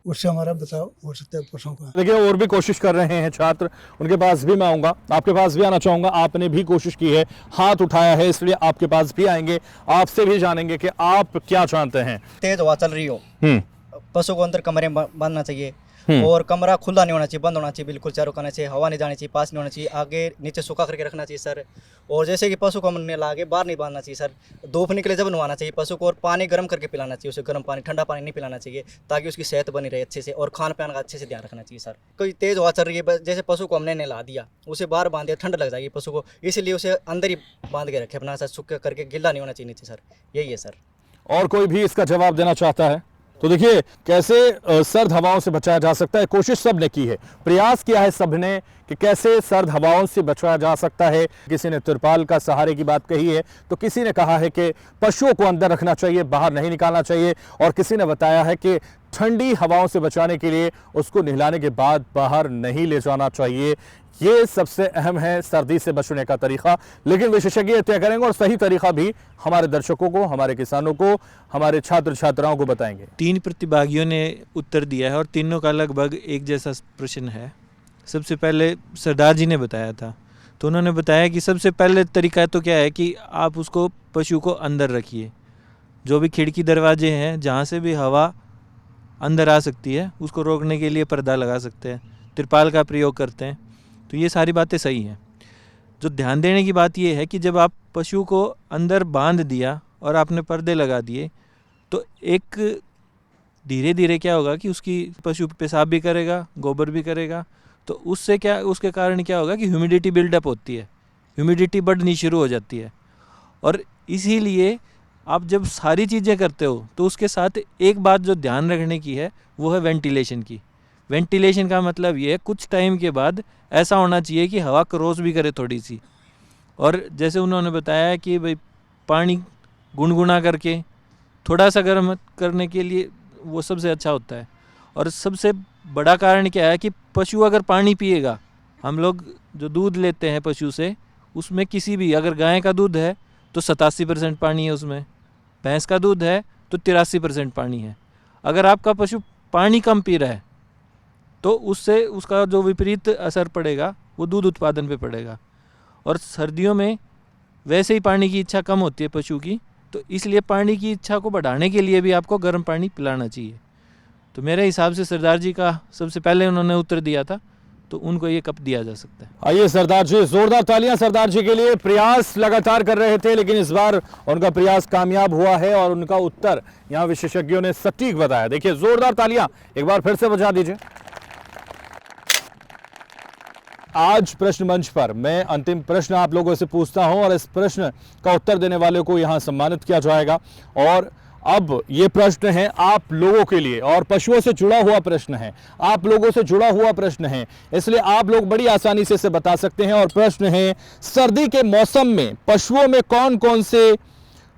उससे हमारा बचाव हो सकता है पशुओं का। देखिए, और भी कोशिश कर रहे हैं छात्र, उनके पास भी मैं आऊँगा, आपके पास भी आना चाहूँगा। आपने भी कोशिश की है, हाथ उठाया है, इसलिए आपके पास भी आएंगे, आपसे भी जानेंगे कि आप क्या जानते हैं। तेज हवा चल रही हो, पशु को अंदर कमरे में बांधना चाहिए और कमरा खुला नहीं होना चाहिए, बंद होना चाहिए, बिल्कुल चारों खाने चाहिए, हवा नहीं जानी चाहिए, पास नहीं होना चाहिए, आगे नीचे सूखा करके रखना चाहिए सर। और जैसे कि पशु को हमने लाके बाहर नहीं बांधना चाहिए सर, धूप निकले जब नहवाना चाहिए पशु को, और पानी गर्म करके पिलाना चाहिए उसे, गर्म पानी, ठंडा पानी नहीं पिलाना चाहिए, ताकि उसकी सेहत बनी रहे अच्छे से, और खान पान का अच्छे से ध्यान रखना चाहिए सर। कोई तेज़ हवा चल रही है, जैसे पशु को हमने नहला दिया, उसे बाहर बांध दिया, ठंड लग जाएगी पशु को, इसलिए उसे अंदर ही बांध के रखे अपना सर, सूखा करके, गिल्ला नहीं होना चाहिए नीचे सर, यही है सर। और कोई भी इसका जवाब देना चाहता है तो देखिए, कैसे सर्द हवाओं से बचाया जा सकता है। कोशिश सबने की है, प्रयास किया है सबने कि कैसे सर्द हवाओं से बचाया जा सकता है। किसी ने तिरपाल का सहारे की बात कही है, तो किसी ने कहा है कि पशुओं को अंदर रखना चाहिए, बाहर नहीं निकालना चाहिए, और किसी ने बताया है कि ठंडी हवाओं से बचाने के लिए उसको नहलाने के बाद बाहर नहीं ले जाना चाहिए। ये सबसे अहम है सर्दी से बचने का तरीका, लेकिन विशेषज्ञ तय करेंगे और सही तरीका भी हमारे दर्शकों को, हमारे किसानों को, हमारे छात्र छात्राओं को बताएंगे। 3 प्रतिभागियों ने उत्तर दिया है और तीनों का लगभग एक जैसा प्रश्न है। सबसे पहले सरदार जी ने बताया था, तो उन्होंने बताया कि सबसे पहले तरीका तो क्या है कि आप उसको, पशु को अंदर रखिए। जो भी खिड़की दरवाजे हैं जहाँ से भी हवा अंदर आ सकती है, उसको रोकने के लिए पर्दा लगा सकते हैं, तिरपाल का प्रयोग करते हैं। तो ये सारी बातें सही हैं। जो ध्यान देने की बात ये है कि जब आप पशु को अंदर बांध दिया और आपने पर्दे लगा दिए, तो एक धीरे धीरे क्या होगा कि उसकी पशु पेशाब भी करेगा, गोबर भी करेगा, तो उससे क्या, उसके कारण क्या होगा कि ह्यूमिडिटी बिल्डअप होती है, ह्यूमिडिटी बढ़नी शुरू हो जाती है। और इसीलिए आप जब सारी चीज़ें करते हो तो उसके साथ एक बात जो ध्यान रखने की है वो है वेंटिलेशन की। वेंटिलेशन का मतलब ये है कुछ टाइम के बाद ऐसा होना चाहिए कि हवा क्रॉस भी करे थोड़ी सी। और जैसे उन्होंने बताया कि भाई पानी गुनगुना करके थोड़ा सा गर्म करने के लिए वो सबसे अच्छा होता है। और सबसे बड़ा कारण क्या है कि पशु अगर पानी पिएगा, हम लोग जो दूध लेते हैं पशु से, उसमें किसी भी, अगर गाय का दूध है तो 87% पानी है उसमें, भैंस का दूध है तो 83% पानी है। अगर आपका पशु पानी कम पी रहा है तो उससे उसका जो विपरीत असर पड़ेगा वो दूध उत्पादन पे पड़ेगा। और सर्दियों में वैसे ही पानी की इच्छा कम होती है पशु की, तो इसलिए पानी की इच्छा को बढ़ाने के लिए भी आपको गर्म पानी पिलाना चाहिए। तो मेरे हिसाब से सरदार जी का सबसे पहले उन्होंने उत्तर दिया था, तो उनको ये कप दिया जा सकता है। आइए सरदार जी, जोरदार तालियां सरदार जी के लिए। प्रयास लगातार कर रहे थे, लेकिन इस बार उनका प्रयास कामयाब हुआ है और उनका उत्तर यहाँ विशेषज्ञों ने सटीक बताया। देखिए, जोरदार तालियां एक बार फिर से बजा दीजिए। आज प्रश्न मंच पर मैं अंतिम प्रश्न आप लोगों से पूछता हूं और इस प्रश्न का उत्तर देने वाले को यहां सम्मानित किया जाएगा। और अब ये प्रश्न है आप लोगों के लिए और पशुओं से जुड़ा हुआ प्रश्न है, आप लोगों से जुड़ा हुआ प्रश्न है, इसलिए आप लोग बड़ी आसानी से इसे बता सकते हैं। और प्रश्न है, सर्दी के मौसम में पशुओं में कौन कौन से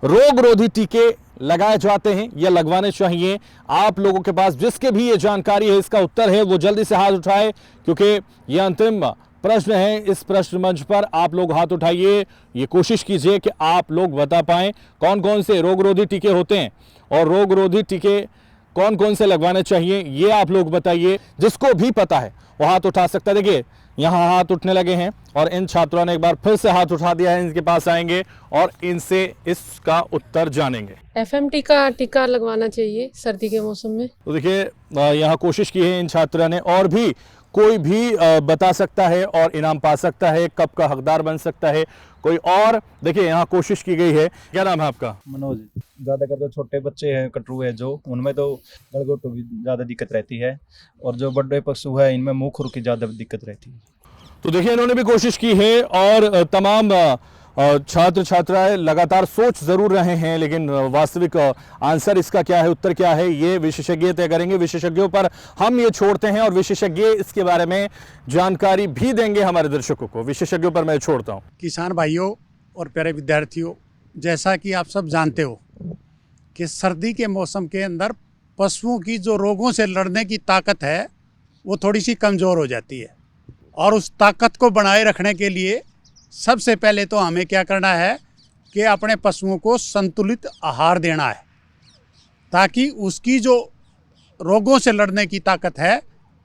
रोगरोधी टीके लगाए जाते हैं या लगवाने चाहिए? आप लोगों के पास जिसके भी ये जानकारी है, इसका उत्तर है, वो जल्दी से हाथ उठाए, क्योंकि ये अंतिम प्रश्न है। इस प्रश्न मंच पर आप लोग हाथ उठाइए, ये कोशिश कीजिए कि आप लोग बता पाएं कौन कौन से रोगरोधी टीके होते हैं और रोगरोधी टीके कौन कौन से लगवाने चाहिए, ये आप लोग बताइए। जिसको भी पता है वो हाथ उठा सकता है। देखिए, यहाँ हाथ उठने लगे हैं और इन छात्रों ने एक बार फिर से हाथ उठा दिया है। इनके पास आएंगे और इनसे इसका उत्तर जानेंगे। FMT का टीका लगवाना चाहिए सर्दी के मौसम में। तो देखिए, यहाँ कोशिश की है इन छात्रों ने, और भी कोई भी बता सकता है और इनाम पा सकता है, कप का हकदार बन सकता है कोई और। देखिए, यहाँ कोशिश की गई है। क्या नाम है आपका? मनोज। ज़्यादातर जो छोटे बच्चे हैं, कटरू है जो, उनमें तो गलघोटू की ज़्यादा दिक्कत रहती है, और जो बड़े पशु है इनमें मुँह खुर की ज़्यादा दिक्कत रहती है। तो देखिए, इन्होंने भी कोशिश की है और तमाम छात्र छात्राएं लगातार सोच जरूर रहे हैं, लेकिन वास्तविक आंसर इसका क्या है, उत्तर क्या है, ये विशेषज्ञ तय करेंगे। विशेषज्ञों पर हम ये छोड़ते हैं और विशेषज्ञ इसके बारे में जानकारी भी देंगे हमारे दर्शकों को। विशेषज्ञों पर मैं छोड़ता हूँ। किसान भाइयों और प्यारे विद्यार्थियों, जैसा कि आप सब जानते हो कि सर्दी के मौसम के अंदर पशुओं की जो रोगों से लड़ने की ताकत है वो थोड़ी सी कमज़ोर हो जाती है, और उस ताकत को बनाए रखने के लिए सबसे पहले तो हमें क्या करना है कि अपने पशुओं को संतुलित आहार देना है, ताकि उसकी जो रोगों से लड़ने की ताकत है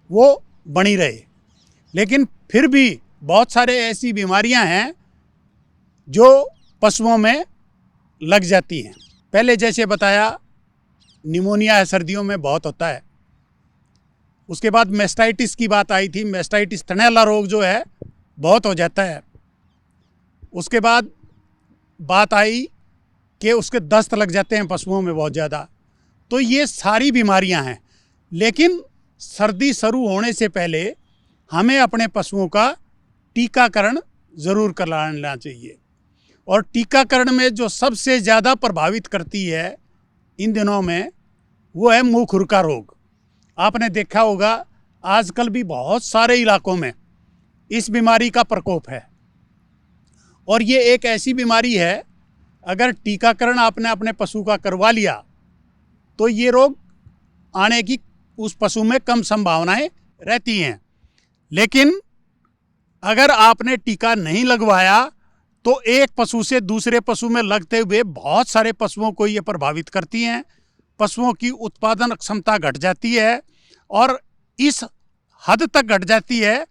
वो बनी रहे। लेकिन फिर भी बहुत सारे ऐसी बीमारियां हैं जो पशुओं में लग जाती हैं। पहले जैसे बताया, निमोनिया है, सर्दियों में बहुत होता है। उसके बाद मेस्टाइटिस की बात आई थी, मेस्टाइटिस थनैला रोग जो है बहुत हो जाता है। उसके बाद बात आई कि उसके दस्त लग जाते हैं पशुओं में बहुत ज़्यादा। तो ये सारी बीमारियां हैं, लेकिन सर्दी शुरू होने से पहले हमें अपने पशुओं का टीकाकरण ज़रूर कराना चाहिए। और टीकाकरण में जो सबसे ज़्यादा प्रभावित करती है इन दिनों में वो है मुंह खुर का रोग। आपने देखा होगा आजकल भी बहुत सारे इलाकों में इस बीमारी का प्रकोप है, और ये एक ऐसी बीमारी है, अगर टीकाकरण आपने अपने पशु का करवा लिया तो ये रोग आने की उस पशु में कम संभावनाएं रहती हैं। लेकिन अगर आपने टीका नहीं लगवाया तो एक पशु से दूसरे पशु में लगते हुए बहुत सारे पशुओं को ये प्रभावित करती हैं। पशुओं की उत्पादन क्षमता घट जाती है, और इस हद तक घट जाती है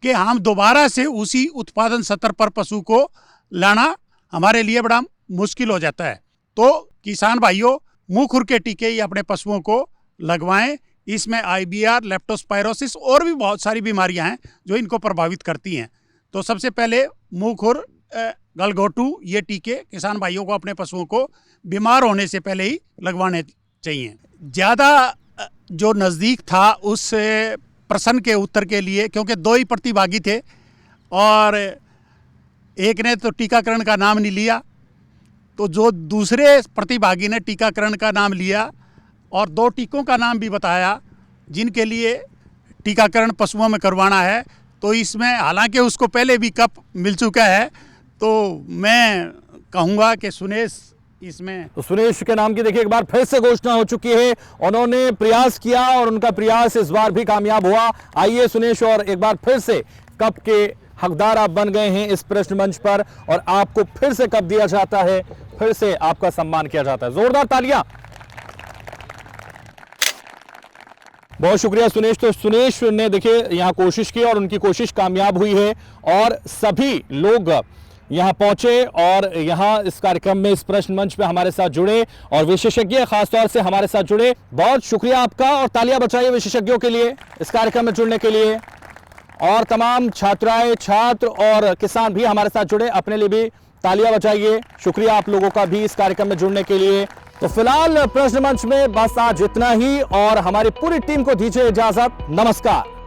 कि हम दोबारा से उसी उत्पादन स्तर पर पशु को लाना हमारे लिए बड़ा मुश्किल हो जाता है। तो किसान भाइयों, मुंह खुर के टीके ही अपने पशुओं को लगवाएं। इसमें IBR, लेप्टोस्पायरोसिस और भी बहुत सारी बीमारियां हैं जो इनको प्रभावित करती हैं। तो सबसे पहले मुंह खुर, गलघोटू, ये टीके किसान भाइयों को अपने पशुओं को बीमार होने से पहले ही लगवाने चाहिए। ज़्यादा जो नज़दीक था उस प्रश्न के उत्तर के लिए, क्योंकि 2 ही प्रतिभागी थे और एक ने तो टीकाकरण का नाम नहीं लिया, तो जो दूसरे प्रतिभागी ने टीकाकरण का नाम लिया और 2 टीकों का नाम भी बताया जिनके लिए टीकाकरण पशुओं में करवाना है। तो इसमें हालांकि उसको पहले भी कप मिल चुका है, तो मैं कहूँगा कि सुनेश इसमें। तो सुनेश के नाम की देखिए एक बार फिर से घोषणा हो चुकी है। उन्होंने प्रयास किया और उनका प्रयास इस बार भी कामयाब हुआ। आइए सुनेश, और एक बार फिर से कप के हकदार आप बन गए हैं इस प्रश्न मंच पर, और आपको फिर से कप दिया जाता है, फिर से आपका सम्मान किया जाता है। जोरदार तालियां। बहुत शुक्रिया सुनेश। तो सुनेश ने देखिए यहां कोशिश की और उनकी कोशिश कामयाब हुई है, और सभी लोग यहां पहुंचे और यहां इस कार्यक्रम में, इस प्रश्न मंच पे हमारे साथ जुड़े, और विशेषज्ञ खासतौर से हमारे साथ जुड़े। बहुत शुक्रिया आपका, और तालियां बजाइए विशेषज्ञों के लिए इस कार्यक्रम में जुड़ने के लिए। और तमाम छात्राएं, छात्र और किसान भी हमारे साथ जुड़े, अपने लिए भी तालियां बजाइए। शुक्रिया आप लोगों का भी इस कार्यक्रम में जुड़ने के लिए। तो फिलहाल प्रश्न मंच में बस आज इतना ही, और हमारी पूरी टीम को दीजिए इजाजत। नमस्कार।